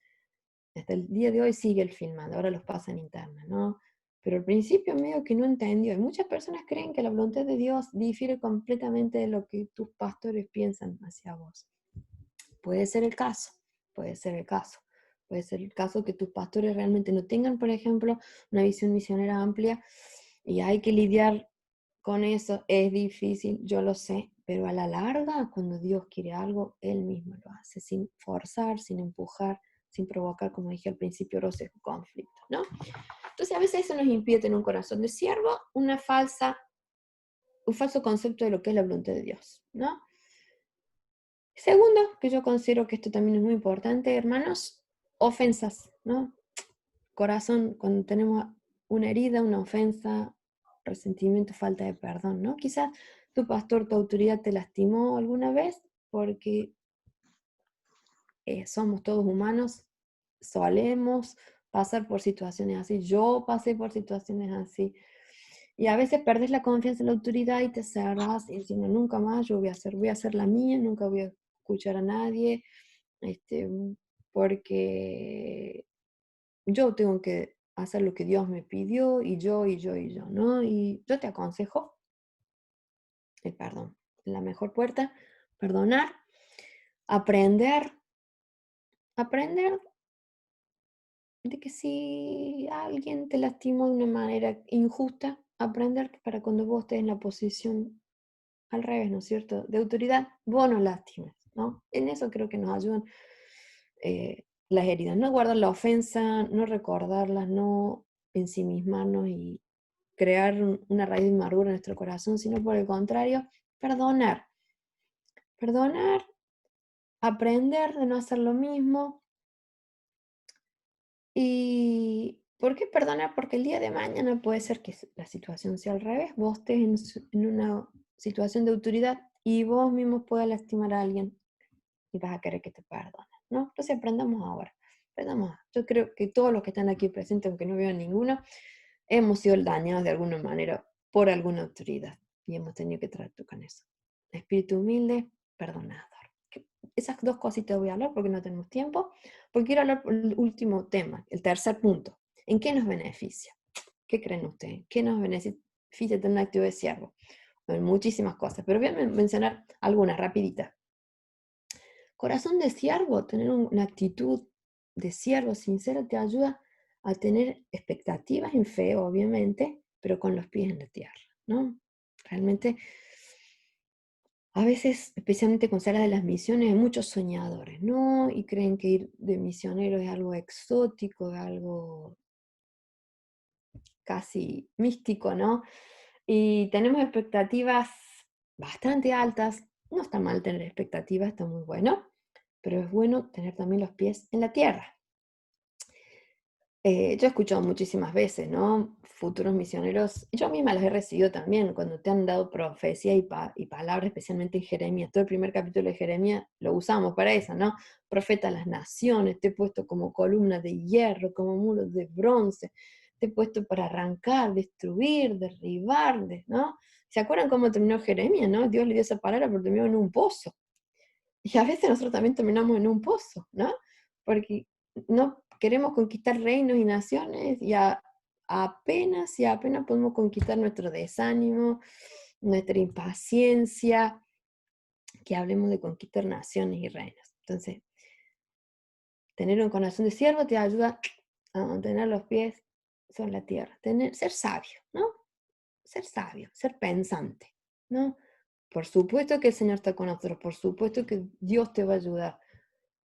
Hasta el día de hoy sigue el filmando, ahora los pasa en internet, ¿no? Pero al principio medio que no entendió. Y muchas personas creen que la voluntad de Dios difiere completamente de lo que tus pastores piensan hacia vos. Puede ser el caso, puede ser el caso. Puede ser el caso que tus pastores realmente no tengan, por ejemplo, una visión misionera amplia, y hay que lidiar con eso. Es difícil, yo lo sé, pero a la larga, cuando Dios quiere algo, Él mismo lo hace, sin forzar, sin empujar, sin provocar, como dije al principio, roces o conflictos, ¿no? Entonces a veces eso nos impide tener un corazón de siervo, un falso concepto de lo que es la voluntad de Dios, ¿no? Segundo, que yo considero que esto también es muy importante, hermanos, ofensas, ¿no? Corazón, cuando tenemos una herida, una ofensa, resentimiento, falta de perdón, ¿no? Quizás tu pastor, tu autoridad te lastimó alguna vez, porque somos todos humanos, solemos pasar por situaciones así, yo pasé por situaciones así, y a veces perdés la confianza en la autoridad y te cerrás y diciendo, nunca más yo voy a hacer la mía, nunca voy a escuchar a nadie, este, porque yo tengo que hacer lo que Dios me pidió y yo, y yo, y yo, ¿no? Y yo te aconsejo el perdón, la mejor puerta, perdonar, aprender, aprender de que si alguien te lastimó de una manera injusta, aprender que para cuando vos estés en la posición al revés, ¿no es cierto?, de autoridad, vos no lastimes, ¿no? En eso creo que nos ayudan las heridas, no guardar la ofensa, no recordarlas, no ensimismarnos y crear una raíz de amargura en nuestro corazón, sino por el contrario, perdonar. Perdonar, aprender de no hacer lo mismo. ¿Y por qué perdonar? Porque el día de mañana puede ser que la situación sea al revés, vos estés en una situación de autoridad y vos mismo puedas lastimar a alguien y vas a querer que te perdonen, ¿no? Entonces aprendamos ahora, aprendamos. Yo creo que todos los que están aquí presentes, aunque no veo ninguno, hemos sido dañados de alguna manera por alguna autoridad y hemos tenido que tratar con eso. Espíritu humilde, perdonador. Esas dos cositas voy a hablar porque no tenemos tiempo, porque quiero hablar por el último tema, el tercer punto. ¿En qué nos beneficia? ¿Qué creen ustedes? ¿Qué nos beneficia tener un activo de siervo? Bueno, muchísimas cosas, pero voy a mencionar algunas rapiditas. Corazón de siervo, tener una actitud de siervo sincero te ayuda a tener expectativas en fe, obviamente, pero con los pies en la tierra, ¿no? Realmente, a veces, especialmente con Sala de las Misiones, hay muchos soñadores, ¿no? Y creen que ir de misionero es algo exótico, es algo casi místico, ¿no? Y tenemos expectativas bastante altas. No está mal tener expectativas, está muy bueno, pero es bueno tener también los pies en la tierra. Yo he escuchado muchísimas veces, ¿no? Futuros misioneros, yo misma los he recibido también, cuando te han dado profecía y palabra, especialmente en Jeremías. Todo el primer capítulo de Jeremías lo usamos para eso, ¿no? Profeta a las naciones, te he puesto como columna de hierro, como muro de bronce, te he puesto para arrancar, destruir, derribar, ¿no? ¿Se acuerdan cómo terminó Jeremías, no? Dios le dio esa palabra, pero terminó en un pozo. Y a veces nosotros también terminamos en un pozo, ¿no? Porque no queremos conquistar reinos y naciones y apenas y apenas podemos conquistar nuestro desánimo, nuestra impaciencia, que hablemos de conquistar naciones y reinos. Entonces, tener un corazón de siervo te ayuda a mantener los pies sobre la tierra, ser sabio, ¿no? Ser sabio, ser pensante, ¿no? Por supuesto que el Señor está con nosotros, por supuesto que Dios te va a ayudar,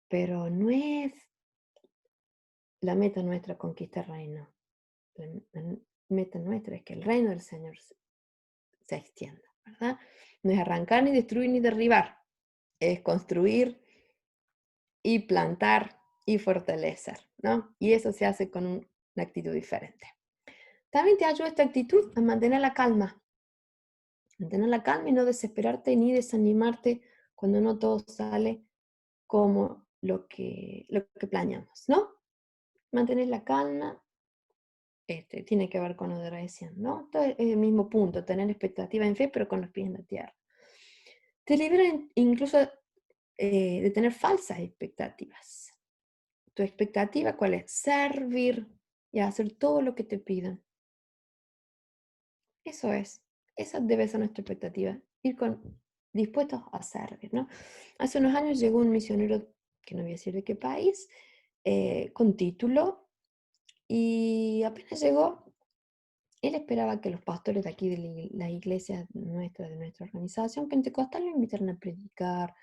pero no es la meta nuestra conquistar reino. La meta nuestra es que el reino del Señor se extienda, ¿verdad? No es arrancar, ni destruir, ni derribar. Es construir y plantar y fortalecer, ¿no? Y eso se hace con una actitud diferente. También te ayuda esta actitud a mantener la calma. Mantener la calma y no desesperarte ni desanimarte cuando no todo sale como lo que planeamos, ¿no? Mantener la calma tiene que ver con lo de recién, ¿no? Entonces es el mismo punto, tener expectativa en fe, pero con los pies en la tierra. Te libera incluso de tener falsas expectativas. ¿Tu expectativa cuál es? Servir y hacer todo lo que te pidan. Eso es. Esa debe ser nuestra expectativa. Ir dispuestos a servir, ¿no? Hace unos años llegó un misionero, que no voy a decir de qué país, con título, y apenas llegó, él esperaba que los pastores de aquí de la iglesia nuestra, de nuestra organización pentecostal, lo invitaran a predicar,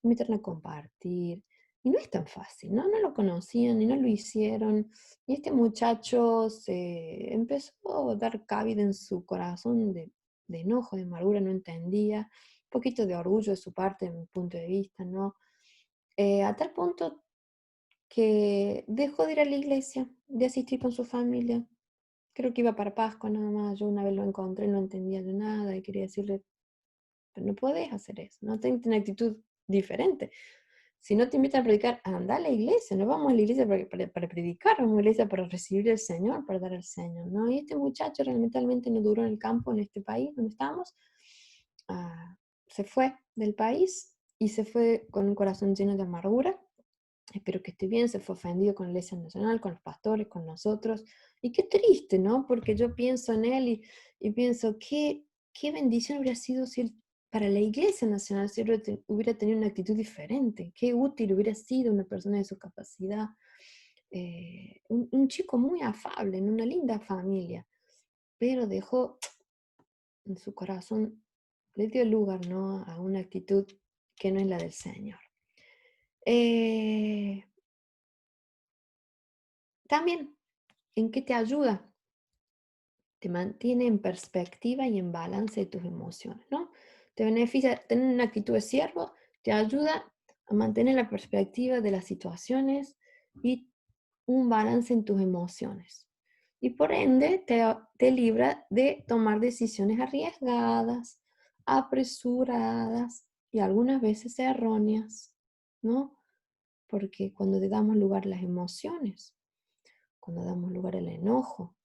lo invitaran a compartir. Y no es tan fácil, ¿no? No lo conocían y no lo hicieron. Y este muchacho se empezó a dar cabida en su corazón de enojo, de amargura, no entendía. Un poquito de orgullo de su parte, en mi punto de vista, ¿no? A tal punto que dejó de ir a la iglesia, de asistir con su familia. Creo que iba para Pascua nada más. Yo una vez lo encontré, no entendía de nada y quería decirle, pero no podés hacer eso, no tenés una actitud diferente. Si no te invitan a predicar, anda a la iglesia, no vamos a la iglesia para predicar, vamos a la iglesia para recibir al Señor, para dar al Señor, ¿no? Y este muchacho realmente no duró en el campo en este país donde estamos, se fue del país y se fue con un corazón lleno de amargura. Espero que esté bien, se fue ofendido con la Iglesia Nacional, con los pastores, con nosotros. Y qué triste, ¿no? Porque yo pienso en él y pienso, qué bendición hubiera sido si él, para la Iglesia Nacional, si él hubiera tenido una actitud diferente. Qué útil hubiera sido una persona de su capacidad. Un chico muy afable, en una linda familia. Pero dejó en su corazón, le dio lugar, ¿no?, a una actitud que no es la del Señor. También, ¿en qué te ayuda? Te mantiene en perspectiva y en balance de tus emociones, ¿no? Te beneficia tener una actitud de siervo, te ayuda a mantener la perspectiva de las situaciones y un balance en tus emociones. Y por ende te libra de tomar decisiones arriesgadas, apresuradas y algunas veces erróneas, ¿no? Porque cuando le damos lugar a las emociones, cuando damos lugar al enojo,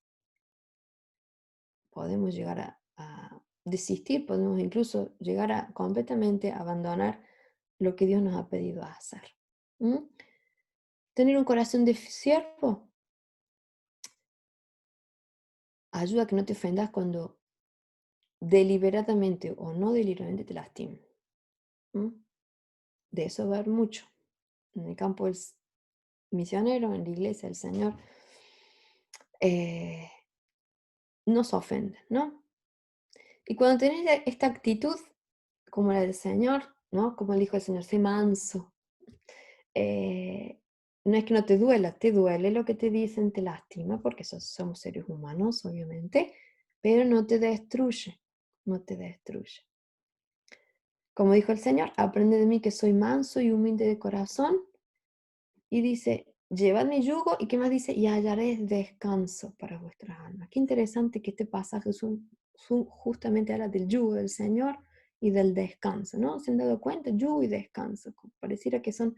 podemos llegar a desistir, podemos incluso llegar a completamente abandonar lo que Dios nos ha pedido hacer. Tener un corazón de siervo ayuda a que no te ofendas cuando deliberadamente o no deliberadamente te lastimen. De eso va a haber mucho. En el campo del misionero, en la iglesia del Señor, nos ofenden, ¿no? Y cuando tenés esta actitud, como la del Señor, ¿no? Como dijo el Señor, sé manso. No es que no te duela, te duele lo que te dicen, te lastima, porque somos seres humanos, obviamente, pero no te destruye, no te destruye. Como dijo el Señor, aprende de mí que soy manso y humilde de corazón. Y dice, llevad mi yugo, y qué más dice, y hallaréis descanso para vuestras almas. Qué interesante que este pasaje justamente habla del yugo del Señor y del descanso, ¿no? ¿Se han dado cuenta? Yugo y descanso. Pareciera que son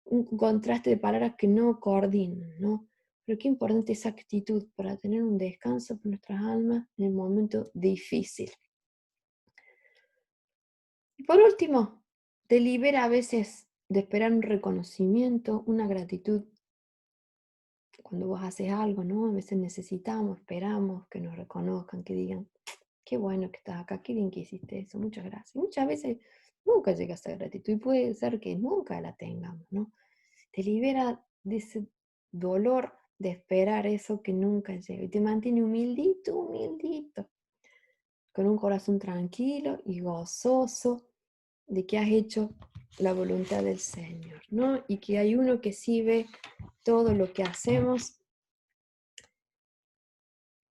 un contraste de palabras que no coordinan, ¿no? Pero qué importante esa actitud para tener un descanso para nuestras almas en el momento difícil. Y por último, te libera a veces de esperar un reconocimiento, una gratitud. Cuando vos haces algo, ¿no? A veces necesitamos, esperamos que nos reconozcan, que digan, qué bueno que estás acá, qué bien que hiciste eso, muchas gracias. Y muchas veces nunca llega esa gratitud y puede ser que nunca la tengamos, ¿no? Te libera de ese dolor de esperar eso que nunca llega y te mantiene humildito, humildito, con un corazón tranquilo y gozoso de que has hecho la voluntad del Señor, ¿no? Y que hay uno que sí ve todo lo que hacemos,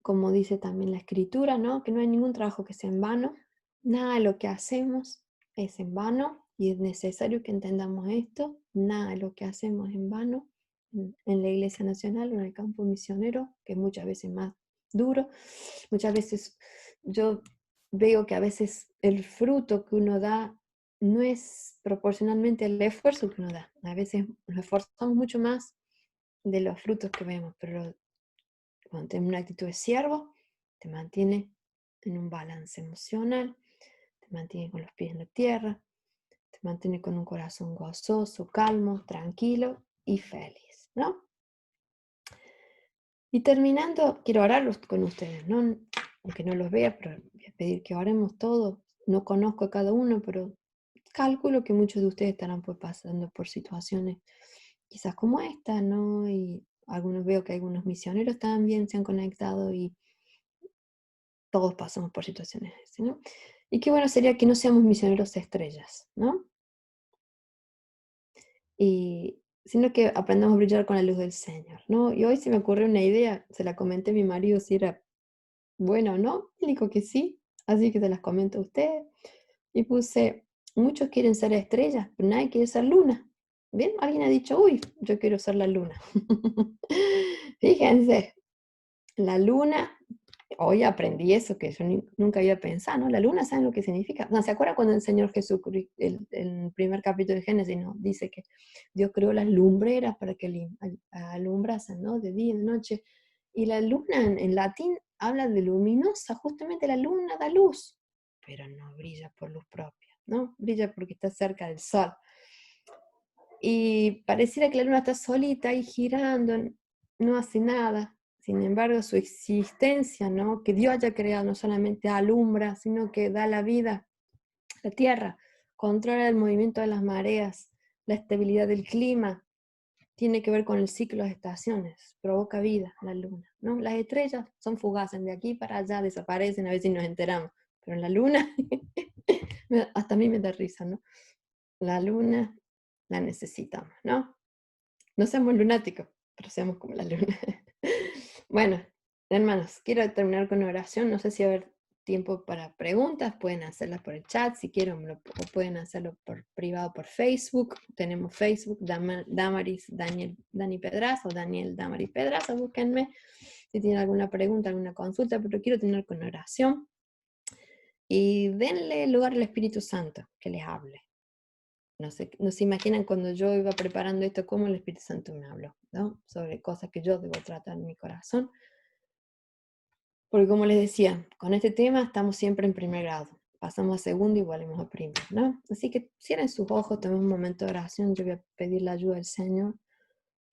como dice también la Escritura, ¿no? Que no hay ningún trabajo que sea en vano, nada de lo que hacemos es en vano, y es necesario que entendamos esto, nada de lo que hacemos es en vano, en la Iglesia Nacional o en el campo misionero, que es muchas veces más duro. Muchas veces yo veo que a veces el fruto que uno da no es proporcionalmente al esfuerzo que uno da. A veces nos esforzamos mucho más de los frutos que vemos, pero cuando tienes una actitud de siervo, te mantiene en un balance emocional, te mantiene con los pies en la tierra, te mantiene con un corazón gozoso, calmo, tranquilo y feliz, ¿no? Y terminando, quiero orar con ustedes, ¿no? Aunque no los vea, pero voy a pedir que oremos todos. No conozco a cada uno, pero calculo que muchos de ustedes estarán pues pasando por situaciones quizás como esta, ¿no? Y veo que algunos misioneros también se han conectado y todos pasamos por situaciones así, ¿no? Y qué bueno sería que no seamos misioneros estrellas, ¿no? Sino que aprendamos a brillar con la luz del Señor, ¿no? Y hoy se me ocurrió una idea, se la comenté a mi marido si era buena o no, él dijo que sí, así que se las comento a ustedes. Y puse, muchos quieren ser estrellas, pero nadie quiere ser luna. ¿Bien? Alguien ha dicho, uy, yo quiero ser la luna. Fíjense, la luna Hoy aprendí eso que yo nunca había pensado, ¿no? La luna, ¿saben lo que significa? No, ¿se acuerdan cuando el Señor Jesucristo, el primer capítulo de Génesis, ¿no? Dice que Dios creó las lumbreras para que alumbrasen, ¿no? De día y de noche. Y la luna en latín habla de luminosa, justamente la luna da luz, pero no brilla por luz propia, ¿no? Brilla porque está cerca del sol. Y pareciera que la luna está solita ahí girando, no hace nada. Sin embargo, su existencia, ¿no? Que Dios haya creado, no solamente alumbra, sino que da la vida, la tierra, controla el movimiento de las mareas, la estabilidad del clima, tiene que ver con el ciclo de las estaciones, provoca vida la luna, ¿no? Las estrellas son fugaces, de aquí para allá desaparecen, a veces nos enteramos, pero en la luna, hasta a mí me da risa, ¿no? La luna la necesitamos, ¿no? No seamos lunáticos, pero seamos como la luna. Bueno, hermanos, quiero terminar con una oración. No sé si va a haber tiempo para preguntas. Pueden hacerlas por el chat si quieren, o pueden hacerlo por privado por Facebook. Tenemos Facebook, Damaris Dani Pedraza o Daniel Damaris Pedraza. Búsquenme si tienen alguna pregunta, alguna consulta, pero quiero terminar con oración. Y denle lugar al Espíritu Santo que les hable. No se imaginan cuando yo iba preparando esto, cómo el Espíritu Santo me habló, ¿no? Sobre cosas que yo debo tratar en mi corazón. Porque como les decía, con este tema estamos siempre en primer grado. Pasamos a segundo y volvemos a primero, ¿no? Así que cierren sus ojos, tomen un momento de oración. Yo voy a pedir la ayuda del Señor,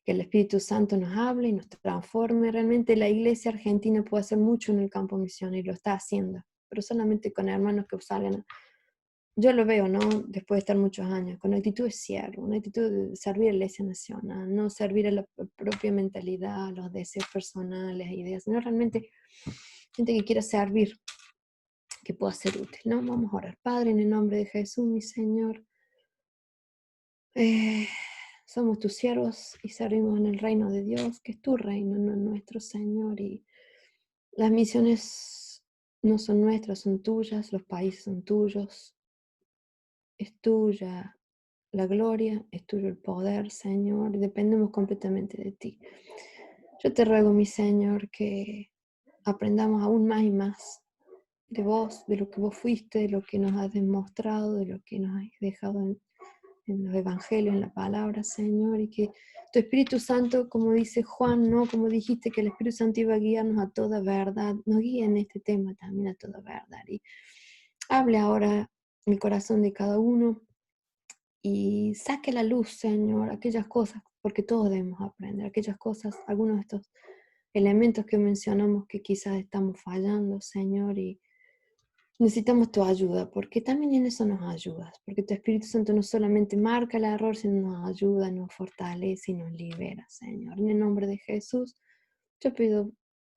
que el Espíritu Santo nos hable y nos transforme. Realmente la iglesia argentina puede hacer mucho en el campo misionero y lo está haciendo, pero solamente con hermanos que salgan. Yo lo veo, ¿no? Después de estar muchos años, con actitud de siervo, una actitud de servir a la Iglesia Nacional, no servir a la propia mentalidad, los deseos personales, ideas, sino realmente gente que quiera servir, que pueda ser útil, ¿no? Vamos a orar. Padre, en el nombre de Jesús, mi Señor, somos tus siervos y servimos en el reino de Dios, que es tu reino, no nuestro, Señor, y las misiones no son nuestras, son tuyas, los países son tuyos, es tuya la gloria, es tuyo el poder, Señor, y dependemos completamente de ti. Yo te ruego, mi Señor, que aprendamos aún más y más de vos, de lo que vos fuiste, de lo que nos has demostrado, de lo que nos has dejado en los evangelios, en la palabra, Señor, y que tu Espíritu Santo, como dice Juan, ¿no? Como dijiste que el Espíritu Santo iba a guiarnos a toda verdad, nos guíe en este tema también a toda verdad. Y hable ahora el corazón de cada uno y saque a la luz, Señor, aquellas cosas, porque todos debemos aprender, aquellas cosas, algunos de estos elementos que mencionamos que quizás estamos fallando, Señor, y necesitamos tu ayuda, porque también en eso nos ayudas, porque tu Espíritu Santo no solamente marca el error, sino nos ayuda, nos fortalece y nos libera, Señor. En el nombre de Jesús, yo pido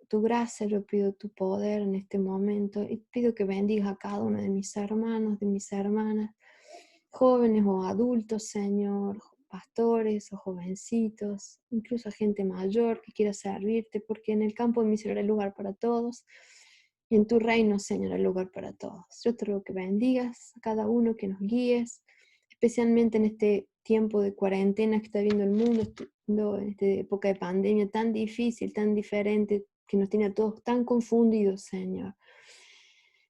tu gracia, yo pido tu poder en este momento y pido que bendigas a cada uno de mis hermanos, de mis hermanas, jóvenes o adultos, Señor, pastores o jovencitos, incluso a gente mayor que quiera servirte, porque en el campo de misión hay lugar para todos y en tu reino, Señor, hay lugar para todos. Yo te ruego que bendigas a cada uno, que nos guíes, especialmente en este tiempo de cuarentena que está viendo el mundo, en esta época de pandemia tan difícil, tan diferente, que nos tiene a todos tan confundidos, Señor.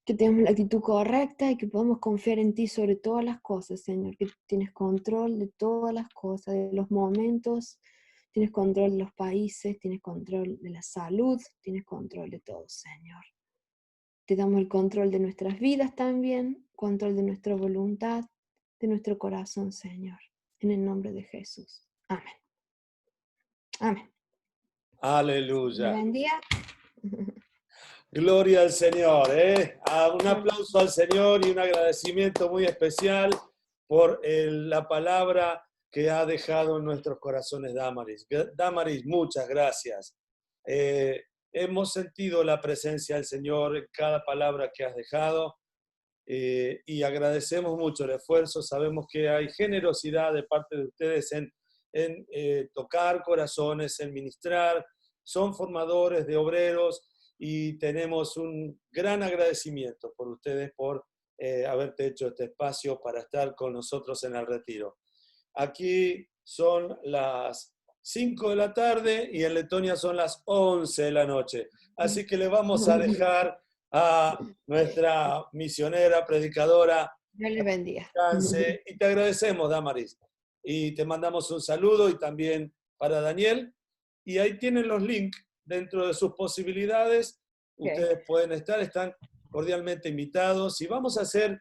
Que tengamos la actitud correcta y que podamos confiar en ti sobre todas las cosas, Señor, que tienes control de todas las cosas, de los momentos, tienes control de los países, tienes control de la salud, tienes control de todo, Señor. Te damos el control de nuestras vidas también, control de nuestra voluntad, de nuestro corazón, Señor. En el nombre de Jesús. Amén. Amén. Aleluya. Buen día. Gloria al Señor. Un aplauso al Señor y un agradecimiento muy especial por la palabra que ha dejado en nuestros corazones Damaris. Damaris, muchas gracias. Hemos sentido la presencia del Señor en cada palabra que has dejado y agradecemos mucho el esfuerzo. Sabemos que hay generosidad de parte de ustedes en tocar corazones, en ministrar. Son formadores de obreros y tenemos un gran agradecimiento por ustedes por haberte hecho este espacio para estar con nosotros en el retiro. Aquí son las 5 de la tarde y en Letonia son las 11 de la noche. Así que le vamos a dejar a nuestra misionera, predicadora, Dios les bendiga. descanse, y te agradecemos, Damaris. Y te mandamos un saludo y también para Daniel. Y ahí tienen los links dentro de sus posibilidades. Ustedes pueden estar, están cordialmente invitados. Y vamos a hacer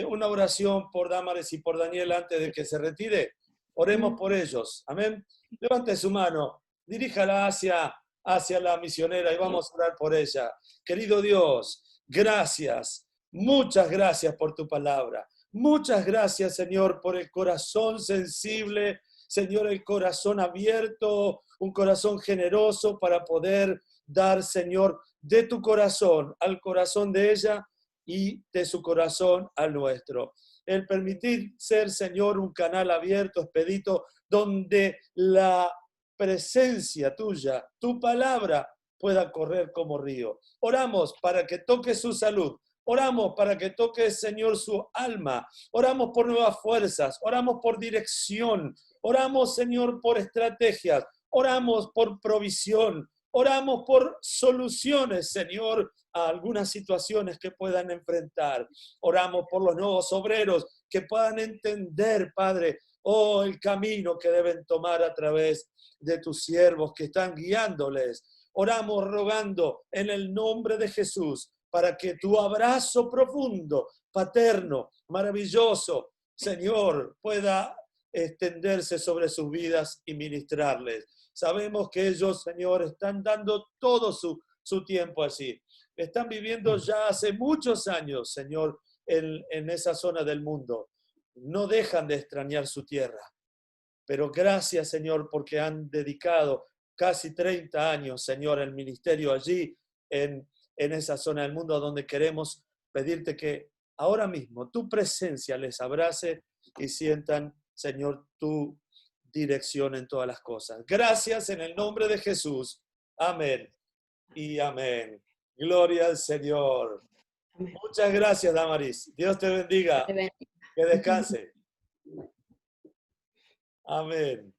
una oración por Damaris y por Daniel antes de que se retire. Oremos por ellos. Amén. Levante su mano, diríjala hacia la misionera y vamos a orar por ella. Querido Dios, gracias. Muchas gracias por tu palabra. Muchas gracias, Señor, por el corazón sensible, Señor, el corazón abierto, un corazón generoso para poder dar, Señor, de tu corazón al corazón de ella y de su corazón al nuestro. El permitir ser, Señor, un canal abierto, expedito, donde la presencia tuya, tu palabra, pueda correr como río. Oramos para que toque su salud. Oramos para que toque, Señor, su alma. Oramos por nuevas fuerzas. Oramos por dirección. Oramos, Señor, por estrategias. Oramos por provisión. Oramos por soluciones, Señor, a algunas situaciones que puedan enfrentar. Oramos por los nuevos obreros que puedan entender, Padre, el camino que deben tomar a través de tus siervos que están guiándoles. Oramos rogando en el nombre de Jesús para que tu abrazo profundo, paterno, maravilloso, Señor, pueda extenderse sobre sus vidas y ministrarles. Sabemos que ellos, Señor, están dando todo su tiempo así. Están viviendo ya hace muchos años, Señor, en esa zona del mundo. No dejan de extrañar su tierra. Pero gracias, Señor, porque han dedicado casi 30 años, Señor, el ministerio allí, en esa zona del mundo donde queremos pedirte que ahora mismo tu presencia les abrace y sientan, Señor, tu dirección en todas las cosas. Gracias en el nombre de Jesús. Amén y amén. Gloria al Señor. Amén. Muchas gracias, Damaris. Dios te bendiga. Que descanse. Amén.